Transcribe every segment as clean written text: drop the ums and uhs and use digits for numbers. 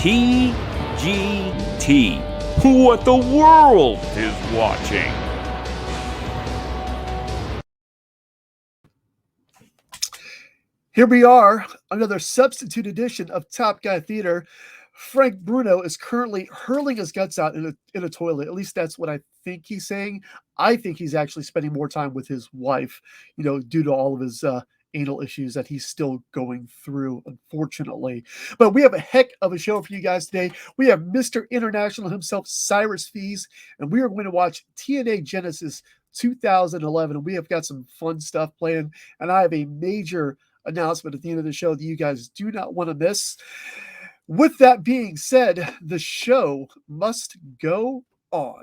TGT. What the world is watching. Here we are, another substitute edition of Top Guy Theater. Frank Bruno is currently hurling his guts out in a toilet. At least that's what I think he's saying. I think he's actually spending more time with his wife, due to all of his anal issues that he's still going through, unfortunately. But we have a heck of a show for you guys today. We have Mr. International himself, Cyrus Fees, and we are going to watch TNA Genesis 2011. And we have got some fun stuff planned, and I have a major announcement at the end of the show that you guys do not want to miss. With that being said, the show must go on.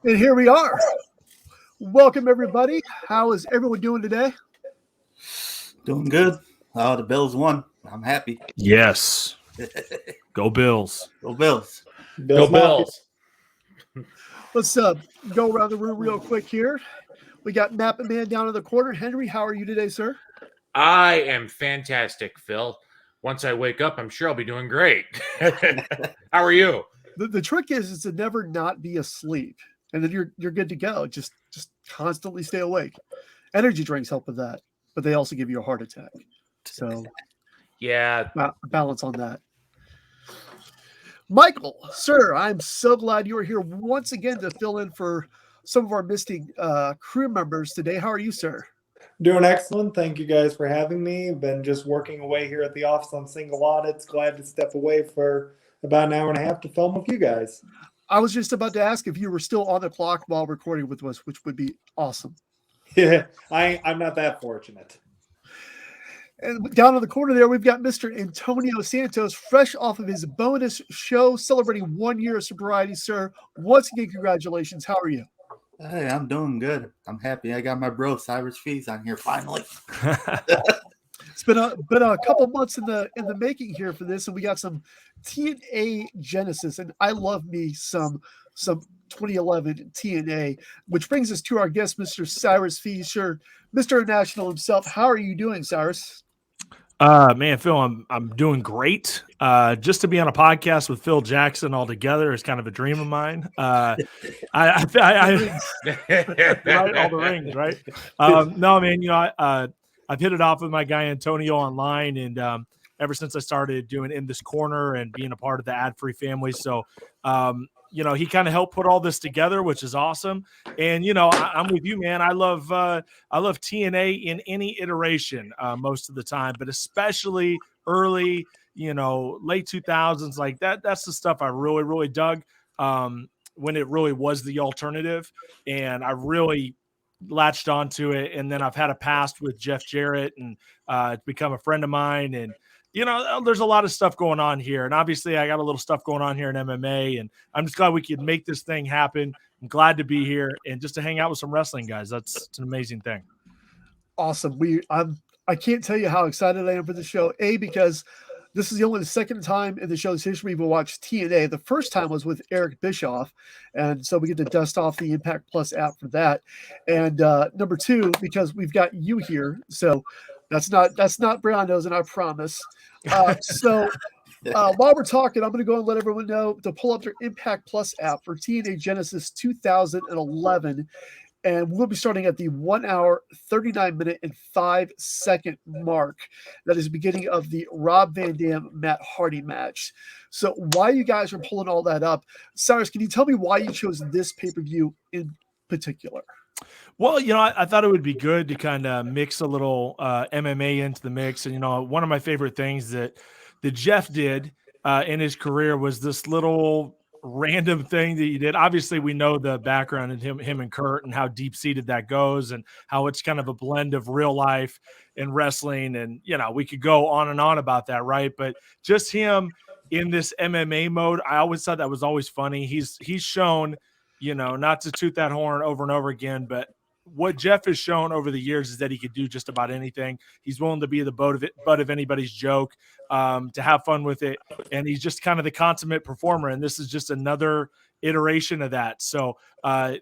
And here we are. Welcome, everybody. How is everyone doing today? Doing good. Oh, the Bills won. I'm happy. Yes. Go Bills. Go Bills. Go Bills. Let's go around the room real quick here. We got Map Man down in the corner. Henry, how are you today, sir? I am fantastic, Phil. Once I wake up, I'm sure I'll be doing great. How are you? The trick is to never not be asleep. And then you're good to go. Just constantly stay awake. Energy drinks help with that, but they also give you a heart attack. So yeah, balance on that. Michael, sir, I'm so glad you are here once again to fill in for some of our missing crew members today. How are you, sir? Doing excellent. Thank you guys for having me. Been just working away here at the office on single audits. Glad to step away for about an hour and a half to film with you guys. I was just about to ask if you were still on the clock while recording with us, which would be awesome. Yeah, I'm not that fortunate. And down in the corner there, we've got Mr. Antonio Santos, fresh off of his bonus show, celebrating 1 year of sobriety, sir. Once again, congratulations. How are you? Hey, I'm doing good. I'm happy. I got my bro Cyrus Fees on here finally. It's been a couple months in the making here for this, and we got some TNA Genesis, and I love me some 2011 TNA, which brings us to our guest, Mr. Cyrus Fees, sure, Mr. International himself. How are you doing, Cyrus? Man, Phil, I'm doing great. Just to be on a podcast with Phil Jackson all together is kind of a dream of mine. I right, all the rings, right? No, man, I've hit it off with my guy Antonio online, and ever since I started doing In This Corner and being a part of the ad-free family, so he kind of helped put all this together, which is awesome. And I'm with you, man. I love TNA in any iteration most of the time, but especially early, late 2000s, like that. That's the stuff I really, really dug when it really was the alternative, and I really latched onto it. And then I've had a past with Jeff Jarrett, and it's become a friend of mine. And there's a lot of stuff going on here, and obviously I got a little stuff going on here in MMA, and I'm just glad we could make this thing happen. I'm glad to be here and just to hang out with some wrestling guys. It's an amazing thing. Awesome. I can't tell you how excited I am for the show. Because this is only the second time in the show's history we've watched TNA. The first time was with Eric Bischoff, and so we get to dust off the Impact Plus app for that. And number two, because we've got you here, so that's not brown nosing, I promise. So while we're talking, I'm going to go and let everyone know to pull up their Impact Plus app for TNA Genesis 2011. And we'll be starting at the 1 hour, 39 minute, and 5 second mark. That is the beginning of the Rob Van Dam, Matt Hardy match. So while you guys are pulling all that up, Cyrus, can you tell me why you chose this pay-per-view in particular? Well, I thought it would be good to kind of mix a little MMA into the mix. And, one of my favorite things that Jeff did in his career was this little random thing that he did. Obviously, we know the background in him and Kurt and how deep-seated that goes and how it's kind of a blend of real life and wrestling. And, we could go on and on about that, right? But just him in this MMA mode, I always thought that was always funny. He's shown, not to toot that horn over and over again, but what Jeff has shown over the years is that he could do just about anything. He's willing to be the butt of anybody's joke, to have fun with it. And he's just kind of the consummate performer. And this is just another iteration of that. So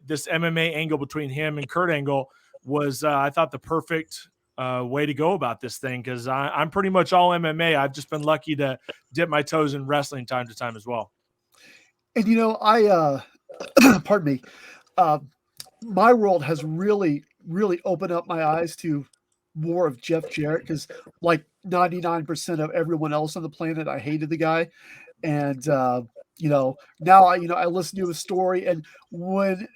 this MMA angle between him and Kurt Angle was, I thought, the perfect way to go about this thing. Cause I'm pretty much all MMA. I've just been lucky to dip my toes in wrestling time to time as well. And, I, pardon me, my world has really, really opened up my eyes to more of Jeff Jarrett because, like 99% of everyone else on the planet, I hated the guy, and now I listen to his story. And when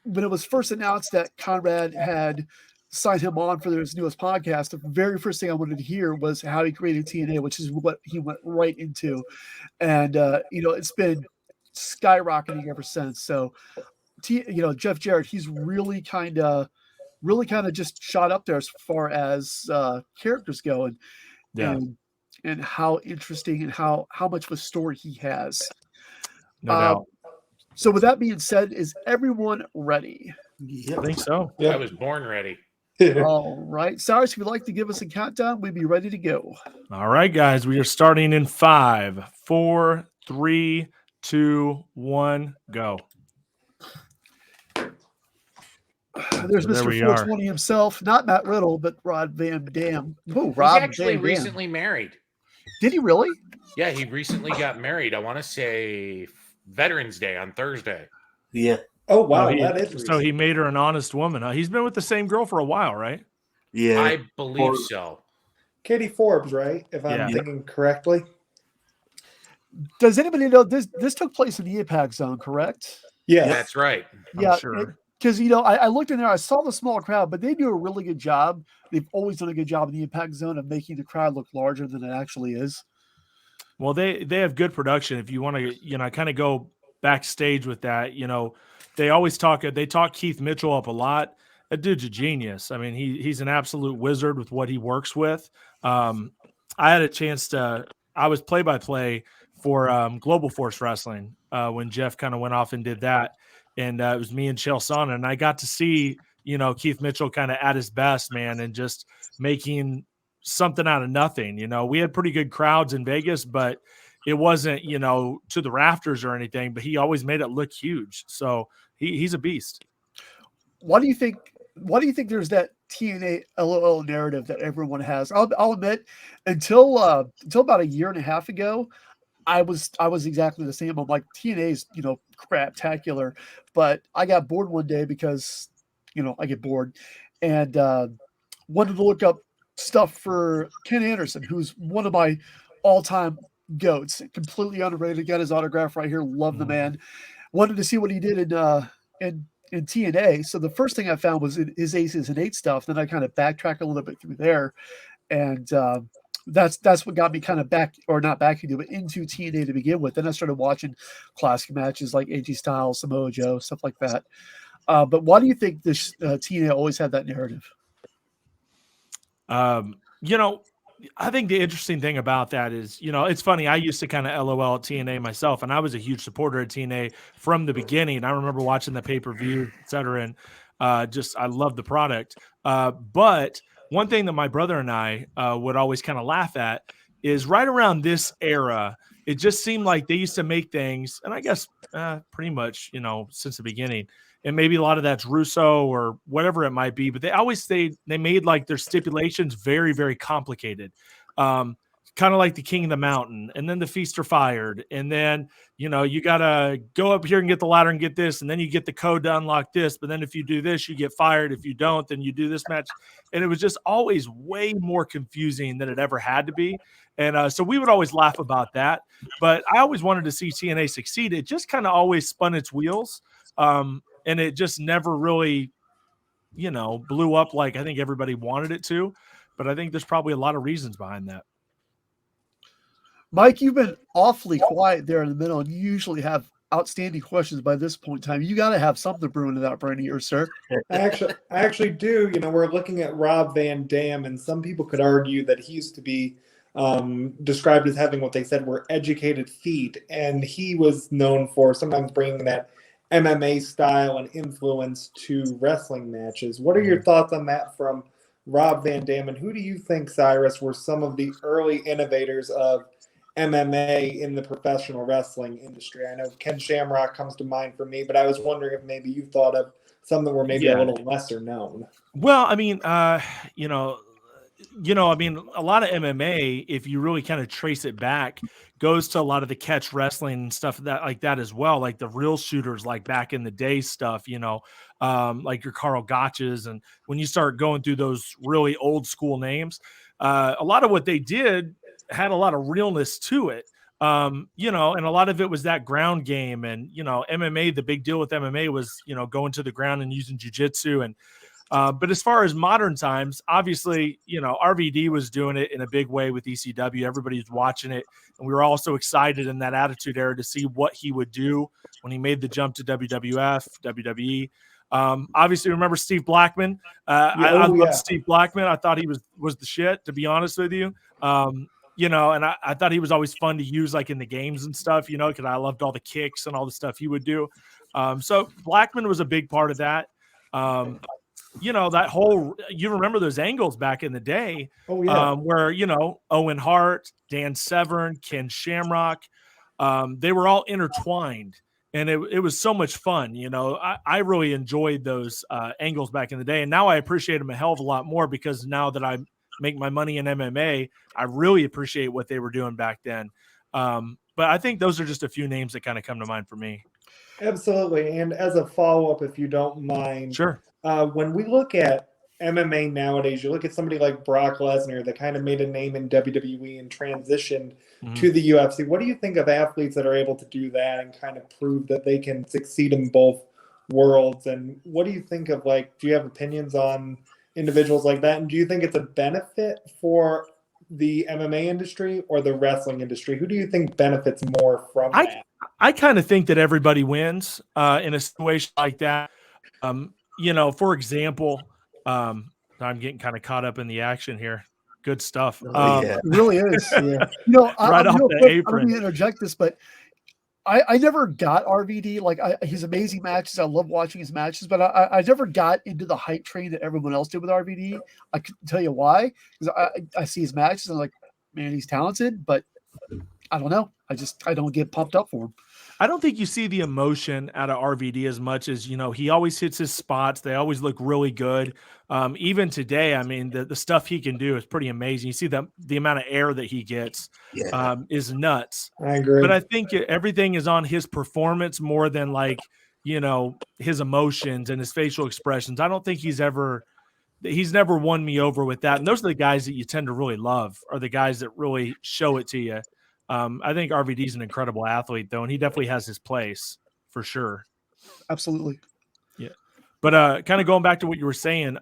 it was first announced that Conrad had signed him on for his newest podcast, the very first thing I wanted to hear was how he created TNA, which is what he went right into, and it's been skyrocketing ever since. So. Jeff Jarrett, he's really kind of just shot up there as far as characters go, and how interesting and how much of a story he has. No doubt. So with that being said, is everyone ready? I think so. Yeah. I was born ready. All right. Cyrus, if you'd like to give us a countdown, we'd be ready to go. All right, guys. We are starting in 5, 4, 3, 2, 1, go. There's So Mr. there we 420 himself, not Matt Riddle, but Rod Van Dam. Oh, He's Rob actually Van Dam. recently married. Did he really? Yeah, he recently got married. I want to say Veterans Day on Thursday. Yeah. Oh, wow. So he made her an honest woman. He's been with the same girl for a while, right? Yeah. I believe so. Katie Forbes, right? If I'm thinking correctly. Does anybody know this took place in the Impact Zone, correct? Yeah. That's right. Yeah, sure. Because I looked in there, I saw the small crowd, but they do a really good job. They've always done a good job in the Impact Zone of making the crowd look larger than it actually is. Well, they have good production. If you want to, kind of go backstage with that, they always talk Keith Mitchell up a lot. That dude's a genius. I mean, he's an absolute wizard with what he works with. I had a chance I was play-by-play for Global Force Wrestling when Jeff kind of went off and did that. And it was me and Chael Sonnen, and I got to see, Keith Mitchell kind of at his best, man, and just making something out of nothing. We had pretty good crowds in Vegas, but it wasn't, to the rafters or anything, but he always made it look huge. So he's a beast. Why do you think there's that TNA LOL narrative that everyone has? I'll admit, until about a year and a half ago, I was exactly the same. I'm like, TNA's, craptacular, but I got bored one day because, I get bored, and wanted to look up stuff for Ken Anderson, who's one of my all-time goats, completely underrated. Got his autograph right here. Love the man. Wanted to see what he did in TNA. So the first thing I found was his Aces and 8 stuff. Then I kind of backtrack a little bit through there, and that's what got me kind of not back into, but into TNA to begin with. Then I started watching classic matches like AJ Styles, Samoa Joe, stuff like that. But why do you think this TNA always had that narrative? I think the interesting thing about that is, it's funny. I used to kind of LOL at TNA myself, and I was a huge supporter of TNA from the beginning. I remember watching the pay-per-view, et cetera, and I love the product. But one thing that my brother and I would always kind of laugh at is right around this era, it just seemed like they used to make things, and I guess pretty much, since the beginning, and maybe a lot of that's Russo or whatever it might be, but they always they made like their stipulations very, very complicated. kind of like the king of the mountain, and then the feast are fired, and then you got to go up here and get the ladder and get this, and then you get the code to unlock this, but then if you do this, you get fired. If you don't, then you do this match. And it was just always way more confusing than it ever had to be. And so we would always laugh about that, but I always wanted to see TNA succeed. It just kind of always spun its wheels, and it just never really blew up like I think everybody wanted it to. But I think there's probably a lot of reasons behind that. Mike, you've been awfully quiet there in the middle, and you usually have outstanding questions by this point in time. You got to have something brewing in that brain of yours, sir. I actually do. We're looking at Rob Van Dam, and some people could argue that he used to be described as having what they said were educated feet, and he was known for sometimes bringing that MMA style and influence to wrestling matches. What are your thoughts on that from Rob Van Dam, and who do you think, Cyrus, were some of the early innovators of MMA in the professional wrestling industry? I know Ken Shamrock comes to mind for me, but I was wondering if maybe you thought of some that were maybe a little lesser known. Well, I mean, a lot of MMA, if you really kind of trace it back, goes to a lot of the catch wrestling and stuff like that as well, like the real shooters, like back in the day stuff, like your Carl Gotches. And when you start going through those really old school names, a lot of what they did had a lot of realness to it. And a lot of it was that ground game. And, MMA, the big deal with MMA was, going to the ground and using jujitsu. And, but as far as modern times, obviously, RVD was doing it in a big way with ECW. Everybody's watching it. And we were also excited in that Attitude Era to see what he would do when he made the jump to WWF, WWE. Obviously, remember Steve Blackman. I love Steve Blackman. I thought he was the shit, to be honest with you. And I thought he was always fun to use, like in the games and stuff, because I loved all the kicks and all the stuff he would do. So Blackman was a big part of that. That whole, you remember those angles back in the day, where, Owen Hart, Dan Severn, Ken Shamrock, they were all intertwined, and it was so much fun. I really enjoyed those angles back in the day, and now I appreciate them a hell of a lot more, because now that I make my money in MMA, I really appreciate what they were doing back then. But I think those are just a few names that kind of come to mind for me. Absolutely. And as a follow-up, if you don't mind, sure. When we look at MMA nowadays, you look at somebody like Brock Lesnar that kind of made a name in WWE and transitioned to the UFC. What do you think of athletes that are able to do that and kind of prove that they can succeed in both worlds? And what do you think of, do you have opinions on individuals like that? And do you think it's a benefit for the MMA industry or the wrestling industry? Who do you think benefits more from that? I kind of think that everybody wins in a situation like that. For example, I'm getting kind of caught up in the action here. Good stuff. It really is. Yeah. Right off the apron. I'm going to interject this, but I never got RVD. His amazing matches. I love watching his matches, but I never got into the hype train that everyone else did with RVD. I couldn't tell you why, because I see his matches and I'm like, man, he's talented, but I don't know. I don't get pumped up for him. I don't think you see the emotion out of RVD as much as, he always hits his spots. They always look really good. Even today, I mean, the stuff he can do is pretty amazing. You see the amount of air that he gets is nuts. I agree. But I think everything is on his performance more than his emotions and his facial expressions. I don't think he's never won me over with that. And those are the guys that you tend to really love, are the guys that really show it to you. I think RVD is an incredible athlete, though, and he definitely has his place for sure. Absolutely. Yeah. But kind of going back to what you were saying, as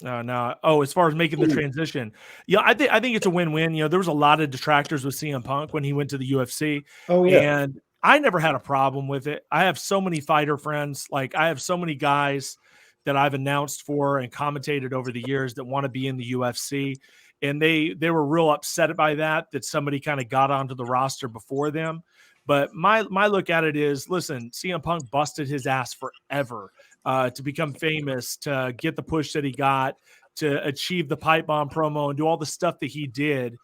far as making the transition, I think it's a win-win. There was a lot of detractors with CM Punk when he went to the UFC. Oh, yeah. And I never had a problem with it. I have so many fighter friends. I have so many guys that I've announced for and commentated over the years that want to be in the UFC. And they were real upset by that somebody kind of got onto the roster before them. But my look at it is, listen, CM Punk busted his ass forever to become famous, to get the push that he got, to achieve the pipe bomb promo and do all the stuff that he did.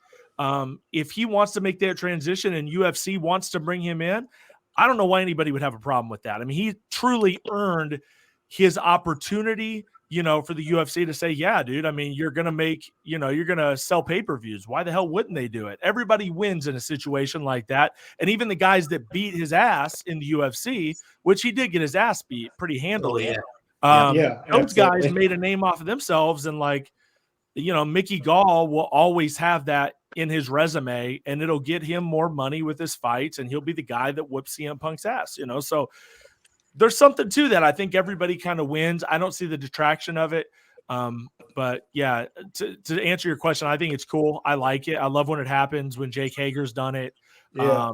If he wants to make that transition and UFC wants to bring him in, I don't know why anybody would have a problem with that. I mean, he truly earned his opportunity for the UFC to say, yeah, dude, I mean, you're going to make, you're going to sell pay-per-views. Why the hell wouldn't they do it? Everybody wins in a situation like that. And even the guys that beat his ass in the UFC, which he did get his ass beat pretty handily. Those guys made a name off of themselves. And like, Mickey Gall will always have that in his resume, and it'll get him more money with his fights, and he'll be the guy that whoops CM Punk's ass, so there's something to that. I think everybody kind of wins. I don't see the detraction of it. But yeah, to answer your question, I think it's cool. I like it. I love when it happens, when Jake Hager's done it. Yeah.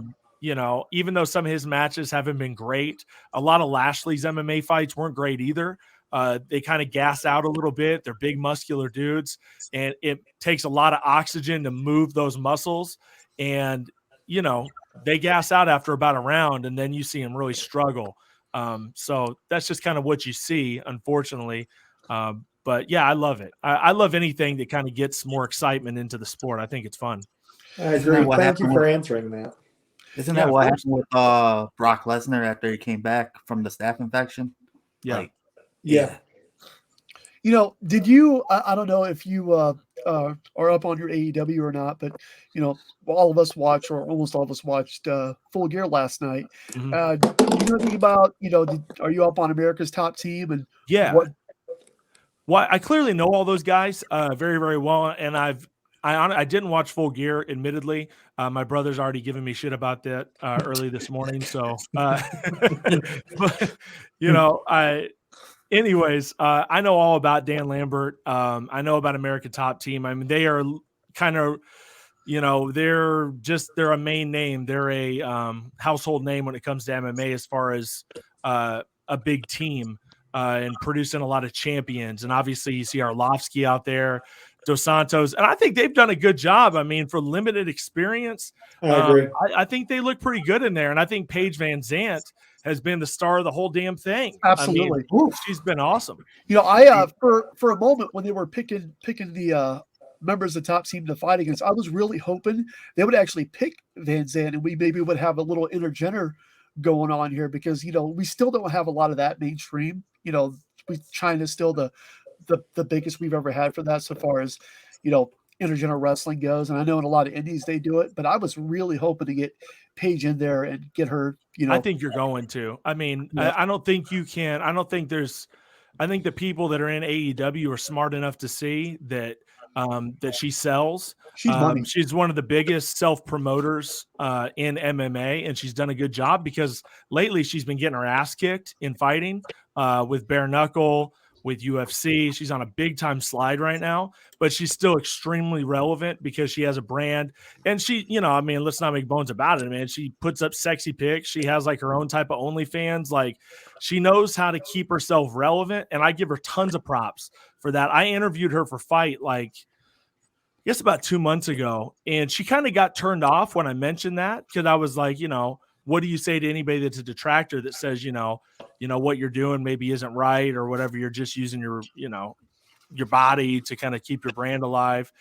Even though some of his matches haven't been great, a lot of Lashley's MMA fights weren't great either. They kind of gas out a little bit. They're big muscular dudes, and it takes a lot of oxygen to move those muscles. And, they gas out after about a round, and then you see them really struggle. So that's just kind of what you see, unfortunately. But yeah, I love it. I love anything that kind of gets more excitement into the sport. I think it's fun. I agree. Thank you for answering that. Isn't that what happened with Brock Lesnar after he came back from the staph infection? Yeah. Yeah. Did you, I don't know if you are up on your AEW or not, but, all of us watched, or almost all of us watched Full Gear last night. Mm-hmm. Do you know anything about, are you up on America's Top Team? And yeah. Well, I clearly know all those guys very, very well. And I didn't watch Full Gear, admittedly. My brother's already given me shit about that early this morning. So, but, anyways, I know all about Dan Lambert. I know about American Top Team. I mean, they are kind of, they're a main name. They're a household name when it comes to MMA as far as a big team and producing a lot of champions. And obviously you see Arlovsky out there, Dos Santos, and I think they've done a good job. I mean, for limited experience, I agree. I think they look pretty good in there. And I think Paige VanZant has been the star of the whole damn thing. Absolutely. I mean, she's been awesome. I for a moment when they were picking the members of the top team to fight against, I was really hoping they would actually pick VanZant, and we maybe would have a little intergender going on here, because we still don't have a lot of that mainstream. China's still the biggest we've ever had for that, so far as intergender wrestling goes. And I know in a lot of indies they do it, but I was really hoping to get Paige in there and get her. I think you're going to. I mean, yeah. I don't think you can. I don't think there's. I think the people that are in AEW are smart enough to see that that she sells. She's one of the biggest self-promoters in MMA, and she's done a good job, because lately she's been getting her ass kicked in fighting with bare knuckle, with UFC. She's on a big time slide right now, but she's still extremely relevant because she has a brand, and she, I mean, let's not make bones about it, man. She puts up sexy pics. She has like her own type of OnlyFans. Like, she knows how to keep herself relevant, and I give her tons of props for that. I interviewed her for Fight, like, I guess about 2 months ago, and she kind of got turned off when I mentioned that, because I was like, what do you say to anybody that's a detractor that says, what you're doing maybe isn't right or whatever? You're just using your body to kind of keep your brand alive.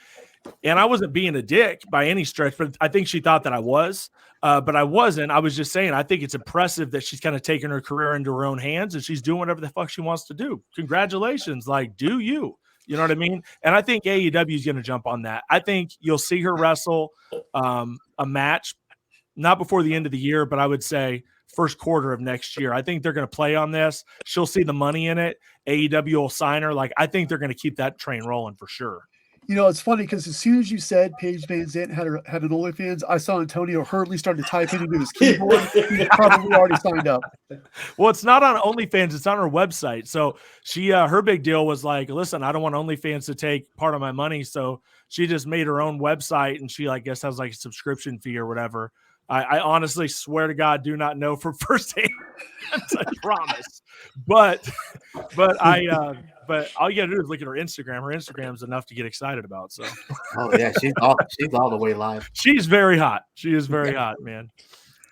And I wasn't being a dick by any stretch, but I think she thought that I was, but I wasn't. I was just saying, I think it's impressive that she's kind of taking her career into her own hands, and she's doing whatever the fuck she wants to do. Congratulations. Like, do you? You know what I mean? And I think AEW is going to jump on that. I think you'll see her wrestle a match, not before the end of the year, but I would say first quarter of next year. I think they're going to play on this. She'll see the money in it. AEW will sign her. Like, I think they're going to keep that train rolling for sure. It's funny, because as soon as you said Paige VanZant had an OnlyFans, I saw Antonio hurriedly start to type into his keyboard. He probably already signed up. Well, it's not on OnlyFans; it's on her website. So she, her big deal was like, listen, I don't want OnlyFans to take part of my money, so she just made her own website, and she, I guess, has like a subscription fee or whatever. I honestly swear to God, do not know from firsthand. I promise. But all you gotta do is look at her Instagram. Her Instagram is enough to get excited about. So. Oh yeah, she's all the way live. She's very hot. She is very hot, man.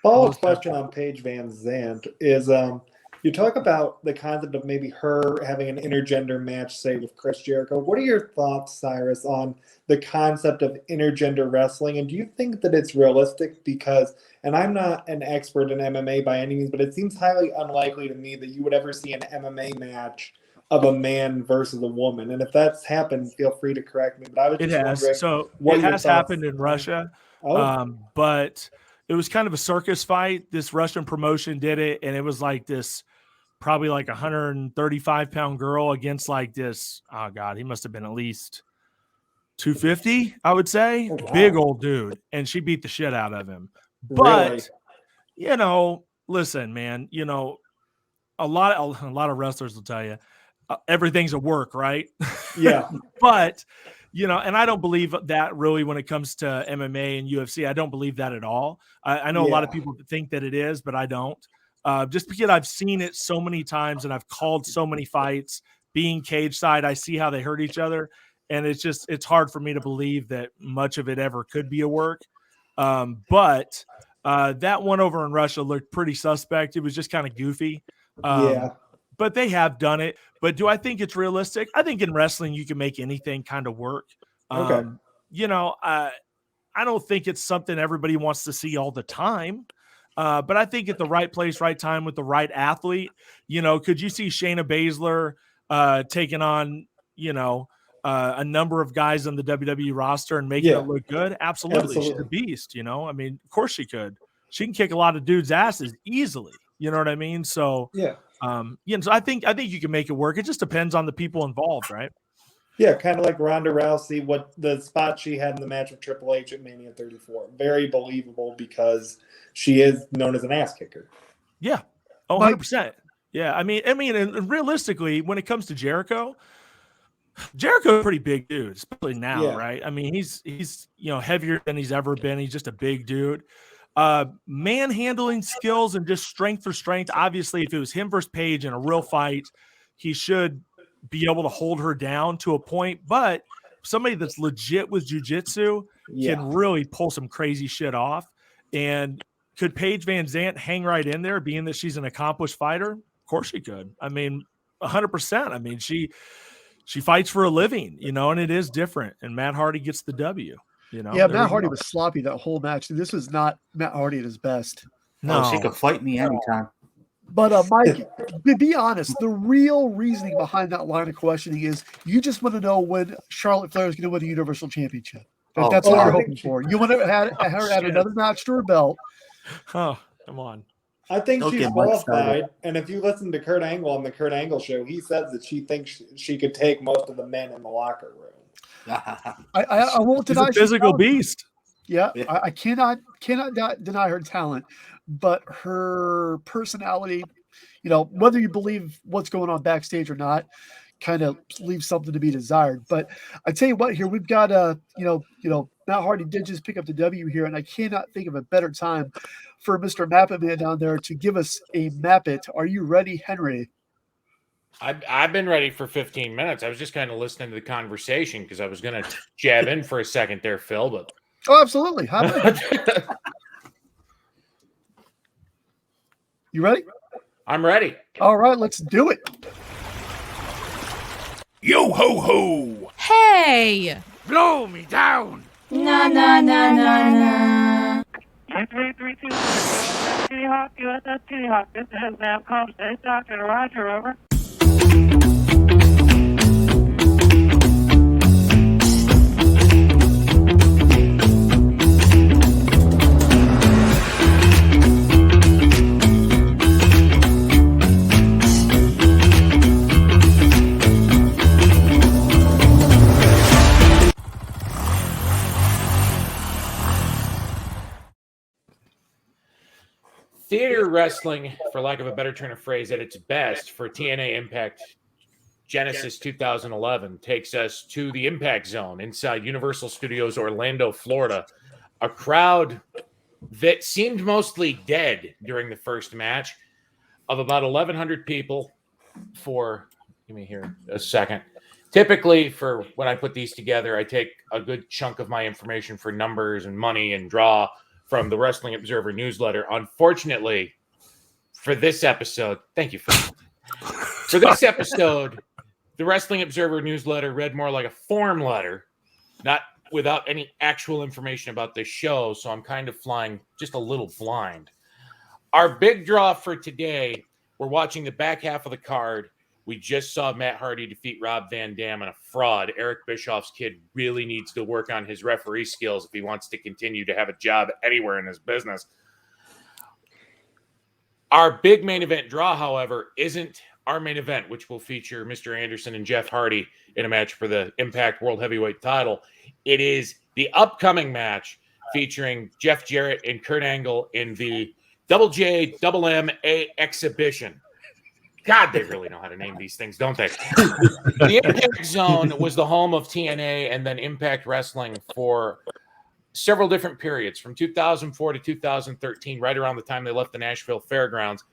Follow-up question on Paige VanZant is you talk about the concept of maybe her having an intergender match, say, with Chris Jericho. What are your thoughts, Cyrus, on the concept of intergender wrestling? And do you think that it's realistic? Because, and I'm not an expert in MMA by any means, but it seems highly unlikely to me that you would ever see an MMA match of a man versus a woman. And if that's happened, feel free to correct me. But I was It just has. wondering So what it your has thoughts happened in are. Russia, Oh, but it was kind of a circus fight. This Russian promotion did it, and it was like this probably like 135-pound girl against like this. Oh God, he must have been at least 250, I would say. oh, wow. Big old dude, and she beat the shit out of him. Really? But listen, man, a lot of wrestlers will tell you everything's a work, right? Yeah. But and I don't believe that really when it comes to MMA and UFC. I don't believe that at all. I know a lot of Yeah. people think that it is, but I don't. Just because I've seen it so many times and I've called so many fights, being cage side, I see how they hurt each other, and it's hard for me to believe that much of it ever could be a work. But that one over in Russia looked pretty suspect. It was just kind of goofy. Yeah. But they have done it. But do I think it's realistic? I think in wrestling you can make anything kind of work. Okay. I don't think it's something everybody wants to see all the time. But I think at the right place, right time with the right athlete, could you see Shayna Baszler taking on, a number of guys on the WWE roster and making Yeah. it look good? Absolutely. She's a Absolutely. beast, I mean, of course she could. She can kick a lot of dudes' asses easily. You know what I mean? So, Yeah. so I think you can make it work. It just depends on the people involved, right? Yeah, kind of like Ronda Rousey, what the spot she had in the match with Triple H at Mania 34. Very believable because she is known as an ass kicker. Yeah. Oh, 100%. Yeah. I mean, and realistically, when it comes to Jericho's a pretty big dude, especially now, Yeah. right? I mean, he's heavier than he's ever been. He's just a big dude. Manhandling skills and just strength for strength. Obviously, if it was him versus Paige in a real fight, he should be able to hold her down to a point. But somebody that's legit with jiu-jitsu Yeah. can really pull some crazy shit off. And could Paige VanZant hang right in there, being that she's an accomplished fighter? Of course she could. I mean, 100%. I mean, she fights for a living, and it is different. And Matt Hardy gets the W. Yeah, Matt Hardy was sloppy that whole match. This was not Matt Hardy at his best. No, she could fight me anytime. But Mike, be honest, the real reasoning behind that line of questioning is you just want to know when Charlotte Flair is going to win the Universal Championship. That's what you're hoping for. You want to have her add another match to her belt. Oh, come on. I think Don't she's get Mike qualified. started. And if you listen to Kurt Angle on the Kurt Angle show, he says that she thinks she could take most of the men in the locker room. I won't She's deny a physical talented. beast. Yeah, Yeah. I cannot deny her talent, but her personality, whether you believe what's going on backstage or not, kind of leaves something to be desired. But I tell you what, here we've got Matt Hardy did just pick up the W here, and I cannot think of a better time for Mr. Map It Man down there to give us a Map It. Are you ready, Henry? I've been ready for 15 minutes. I was just kind of listening to the conversation because I was going to jab in for a second there, Phil. But Oh, absolutely. You ready? I'm ready. All right, let's do it. Yo ho ho! Hey! Blow me down! Na na na na na. 332 Kitty Hawk, USS Kitty Hawk. This is Namcom State Dr. Roger, over. Theater wrestling, for lack of a better turn of phrase, at its best for TNA Impact Genesis 2011 takes us to the Impact Zone inside Universal Studios Orlando, Florida. A crowd that seemed mostly dead during the first match of about 1,100 people for, give me here a second. Typically, for when I put these together, I take a good chunk of my information for numbers and money and draw from the Wrestling Observer newsletter. Unfortunately, for this episode, thank you, Phil. For this episode, the Wrestling Observer newsletter read more like a form letter, not without any actual information about this show, so I'm kind of flying just a little blind. Our big draw for today, we're watching the back half of the card We just saw Matt Hardy defeat Rob Van Dam in a fraud. Eric Bischoff's kid really needs to work on his referee skills if he wants to continue to have a job anywhere in his business. Our big main event draw, however, isn't our main event, which will feature Mr. Anderson and Jeff Hardy in a match for the Impact World Heavyweight title. It is the upcoming match featuring Jeff Jarrett and Kurt Angle in the Double J Double M A exhibition. God, they really know how to name these things, don't they? The Impact Zone was the home of TNA and then Impact Wrestling for several different periods, from 2004 to 2013, right around the time they left the Nashville Fairgrounds.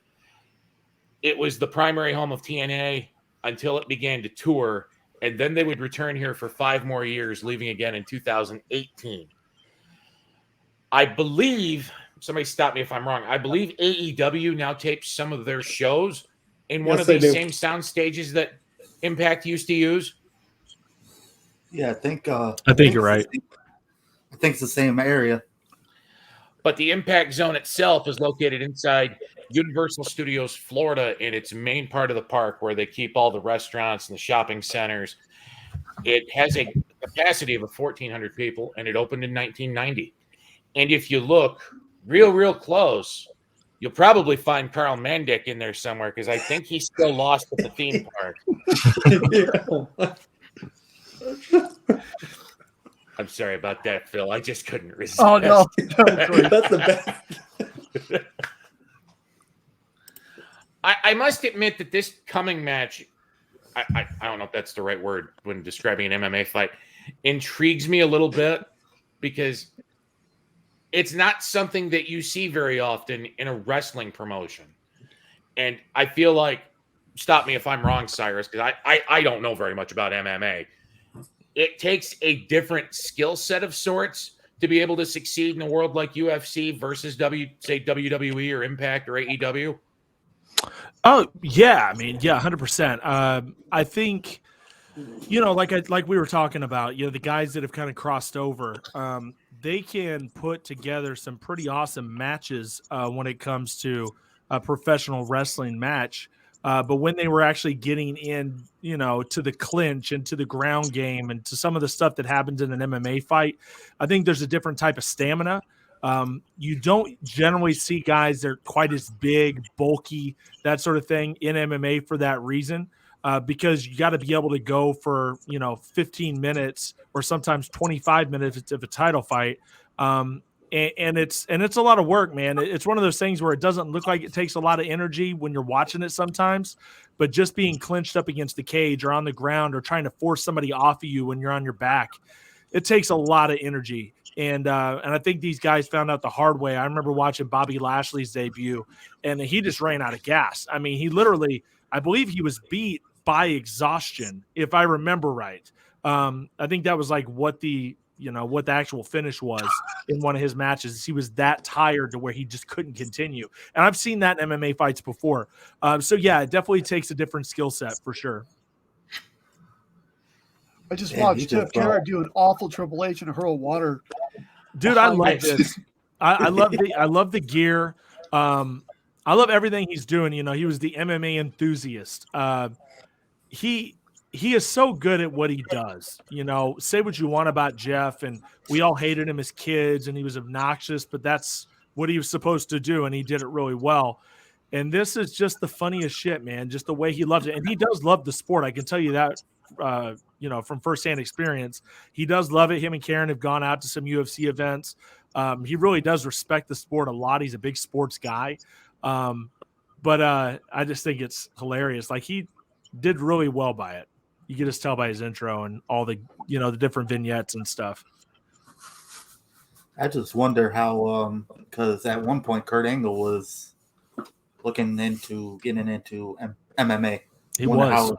It was the primary home of TNA until it began to tour, and then they would return here for 5 more years, leaving again in 2018. I believe, somebody stop me if I'm wrong, I believe AEW now tapes some of their shows in one of these same sound stages that Impact used to use. Yeah, I think you're right. I think it's the same area. But the Impact Zone itself is located inside Universal Studios Florida in its main part of the park where they keep all the restaurants and the shopping centers. It has a capacity of 1,400 people, and it opened in 1990. And if you look real close, you'll probably find Carl Mandick in there somewhere because I think he's still lost at the theme park. I'm sorry about that, Phil. I just couldn't resist. Oh, no. That's the best. I must admit that this coming match, I don't know if that's the right word when describing an MMA fight, intrigues me a little bit because it's not something that you see very often in a wrestling promotion. And I feel like, stop me if I'm wrong, Cyrus, because I don't know very much about MMA. It takes a different skill set of sorts to be able to succeed in a world like UFC versus WWE or Impact or AEW. Oh, yeah. I mean, yeah, 100%. I think, like we were talking about, the guys that have kind of crossed over, they can put together some pretty awesome matches when it comes to a professional wrestling match. But when they were actually getting in, to the clinch and to the ground game and to some of the stuff that happens in an MMA fight, I think there's a different type of stamina. You don't generally see guys that are quite as big, bulky, that sort of thing in MMA for that reason, because you got to be able to go for, 15 minutes or sometimes 25 minutes of a title fight. And it's a lot of work, man. It's one of those things where it doesn't look like it takes a lot of energy when you're watching it sometimes, but just being clinched up against the cage or on the ground or trying to force somebody off of you when you're on your back, it takes a lot of energy. And I think these guys found out the hard way. I remember watching Bobby Lashley's debut, and he just ran out of gas. I mean, he literally, I believe he was beat by exhaustion, if I remember right. I think that was like what the actual finish was in one of his matches. He was that tired to where he just couldn't continue. And I've seen that in MMA fights before. So yeah, it definitely takes a different skill set for sure. I just watched Jeff Jarrett do an awful Triple H and hurl water. Dude, I love this. I love the gear. I love everything he's doing. He was the MMA enthusiast. He is so good at what he does. Say what you want about Jeff, and we all hated him as kids, and he was obnoxious, but that's what he was supposed to do, and he did it really well. And this is just the funniest shit, man. Just the way he loves it, and he does love the sport. I can tell you that. From firsthand experience, he does love it. Him and Karen have gone out to some UFC events. He really does respect the sport a lot. He's a big sports guy. But I just think it's hilarious. Like, he did really well by it. You can just tell by his intro and all the, the different vignettes and stuff. I just wonder how, because at one point Kurt Angle was looking into getting into MMA. He was.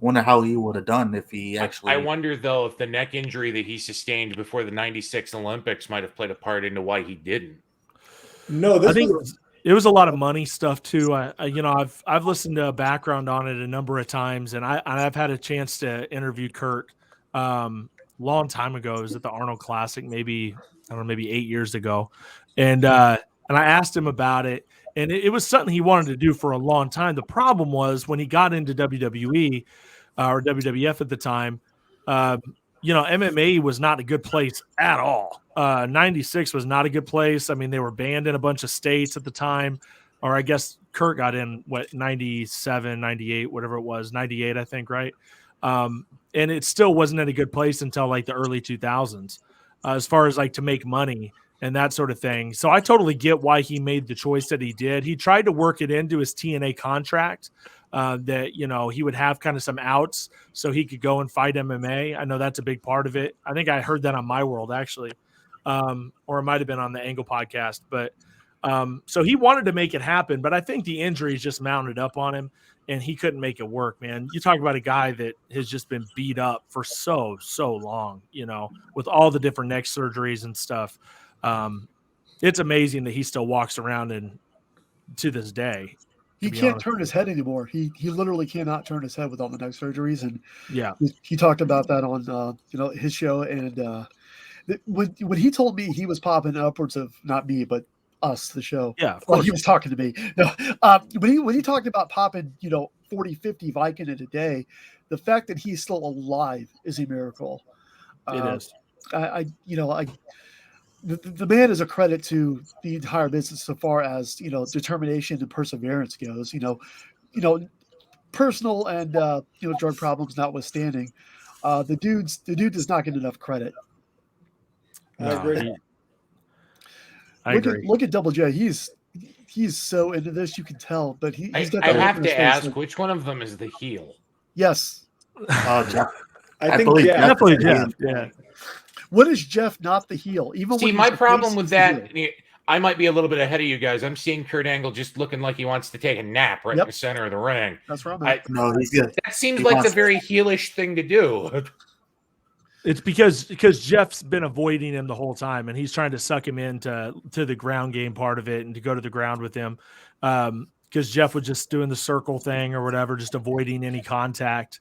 Wonder how he would have done if he actually. I wonder though if the neck injury that he sustained before the '96 Olympics might have played a part into why he didn't. No, I think it was a lot of money stuff too. I've listened to a background on it a number of times, and I've had a chance to interview Kurt long time ago. It was at the Arnold Classic, maybe 8 years ago, and I asked him about it. And it was something he wanted to do for a long time. The problem was when he got into WWE or WWF at the time, MMA was not a good place at all. 96 was not a good place. I mean, they were banned in a bunch of states at the time, or I guess Kurt got in 97, 98, whatever it was, 98, I think, right? And it still wasn't in a good place until like the early 2000s, as far as like to make money and that sort of thing. So I totally get why he made the choice that he did. He tried to work it into his TNA contract that, he would have kind of some outs so he could go and fight MMA. I know that's a big part of it. I think I heard that on My World, actually, or it might have been on the Angle podcast. But so he wanted to make it happen, but I think the injuries just mounted up on him and he couldn't make it work, man. You talk about a guy that has just been beat up for so long, with all the different neck surgeries and stuff. It's amazing that he still walks around and to this day. He can't turn his head anymore. He literally cannot turn his head with all the neck surgeries. And yeah, he talked about that on his show. And when he told me he was popping upwards of, not me, but us, the show. Yeah, of well, course. he was talking to me. No, when he talked about popping 40, 50 Viking in a day, the fact that he's still alive is a miracle. It is. The man is a credit to the entire business so far as determination and perseverance goes. Personal and drug problems notwithstanding, the dude does not get enough credit. No, I agree. I agree. Look at Double J. He's so into this, you can tell. But he's got. I have to ask, which one of them is the heel? Yes, Jeff. I think believe Jeff. Definitely Jeff. Yeah. When is Jeff not the heel? Even See, when my he's the problem face, with he's the that, heel. I might be a little bit ahead of you guys. I'm seeing Kurt Angle just looking like he wants to take a nap right in the center of the ring. That's right. No, he's good. That seems He like the wants- very heelish thing to do. It's because Jeff's been avoiding him the whole time, and he's trying to suck him into the ground game part of it and to go to the ground with him. Because Jeff was just doing the circle thing or whatever, just avoiding any contact.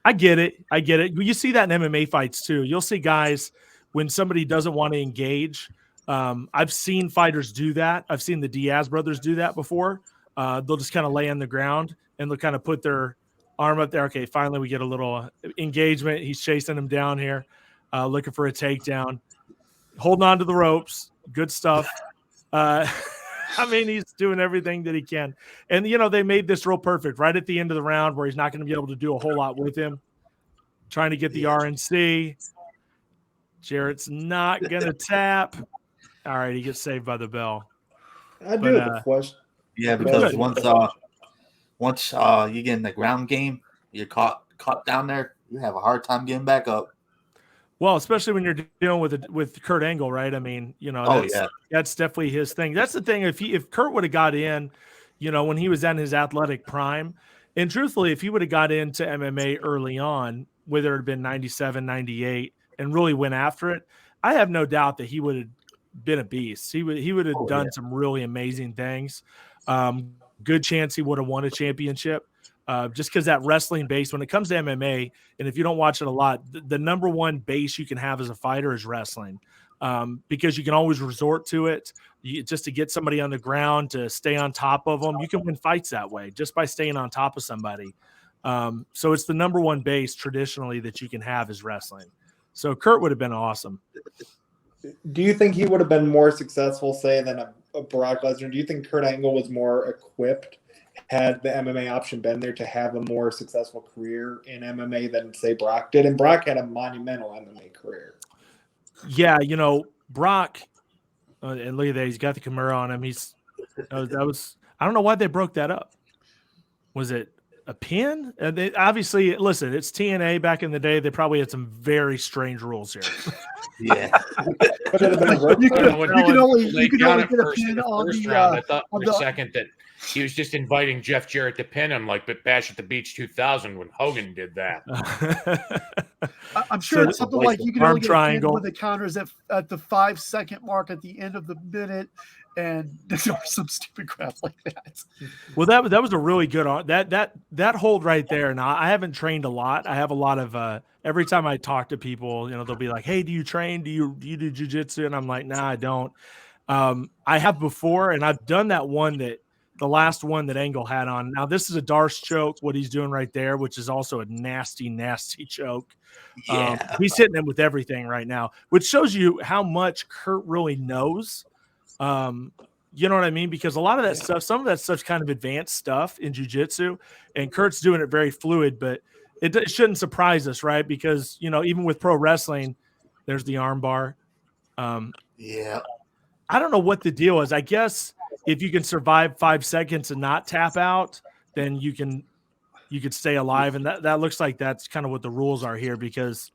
I get it. You see that in MMA fights too. You'll see guys when somebody doesn't want to engage. I've seen fighters do that. I've seen the Diaz brothers do that before. They'll just kind of lay on the ground and they'll kind of put their arm up there. Okay, finally we get a little engagement. He's chasing him down here, looking for a takedown, holding on to the ropes. Good stuff. I mean, he's doing everything that he can. And, they made this real perfect right at the end of the round where he's not going to be able to do a whole lot with him. Trying to get the RNC. Jarrett's not going to tap. All right, he gets saved by the bell. I do have a question. Yeah, because once you get in the ground game, you're caught down there, you have a hard time getting back up. Well, especially when you're dealing with Kurt Angle, right? I mean, that's definitely his thing. That's the thing. If Kurt would have got in, when he was in his athletic prime, and truthfully, if he would have got into MMA early on, whether it had been 97, 98, and really went after it, I have no doubt that he would have been a beast. He would have done some really amazing things. Good chance he would have won a championship. Just because that wrestling base, when it comes to MMA, and if you don't watch it a lot, the number one base you can have as a fighter is wrestling, because you can always resort to it just to get somebody on the ground to stay on top of them. You can win fights that way just by staying on top of somebody. So it's the number one base traditionally that you can have is wrestling. So Kurt would have been awesome. Do you think he would have been more successful, say, than a Brock Lesnar? Do you think Kurt Angle was more equipped had the MMA option been there to have a more successful career in MMA than, say, Brock did? And Brock had a monumental MMA career. Yeah, Brock, and look at that, he's got the Camaro on him. I don't know why they broke that up. Was it a pin? They obviously, listen, it's TNA back in the day. They probably had some very strange rules here. Yeah. You can only get a pin on the round. I thought for a second that he was just inviting Jeff Jarrett to pin him like Bash at the Beach 2000 when Hogan did that. I'm sure it's something like you can arm only get triangle a pin when the counters at the 5-second mark at the end of the minute, and there's some stupid crap like that. Well, that was a really good that hold right there. Now, I haven't trained a lot. I have a lot of every time I talk to people, they'll be like, "Hey, do you train? Do you do jiu-jitsu?" And I'm like, "Nah, I don't." I have before, and I've done that one the last one that Angle had on. Now, this is a Darce choke, what he's doing right there, which is also a nasty, nasty choke. Yeah. He's hitting him with everything right now, which shows you how much Kurt really knows. You know what I mean? Because a lot of that stuff, some of that stuff's kind of advanced stuff in jiu-jitsu, and Kurt's doing it very fluid, but it shouldn't surprise us, right? Because, even with pro wrestling, there's the arm bar. Yeah. I don't know what the deal is. I guess if you can survive 5 seconds and not tap out, then you could stay alive. And that looks like that's kind of what the rules are here, because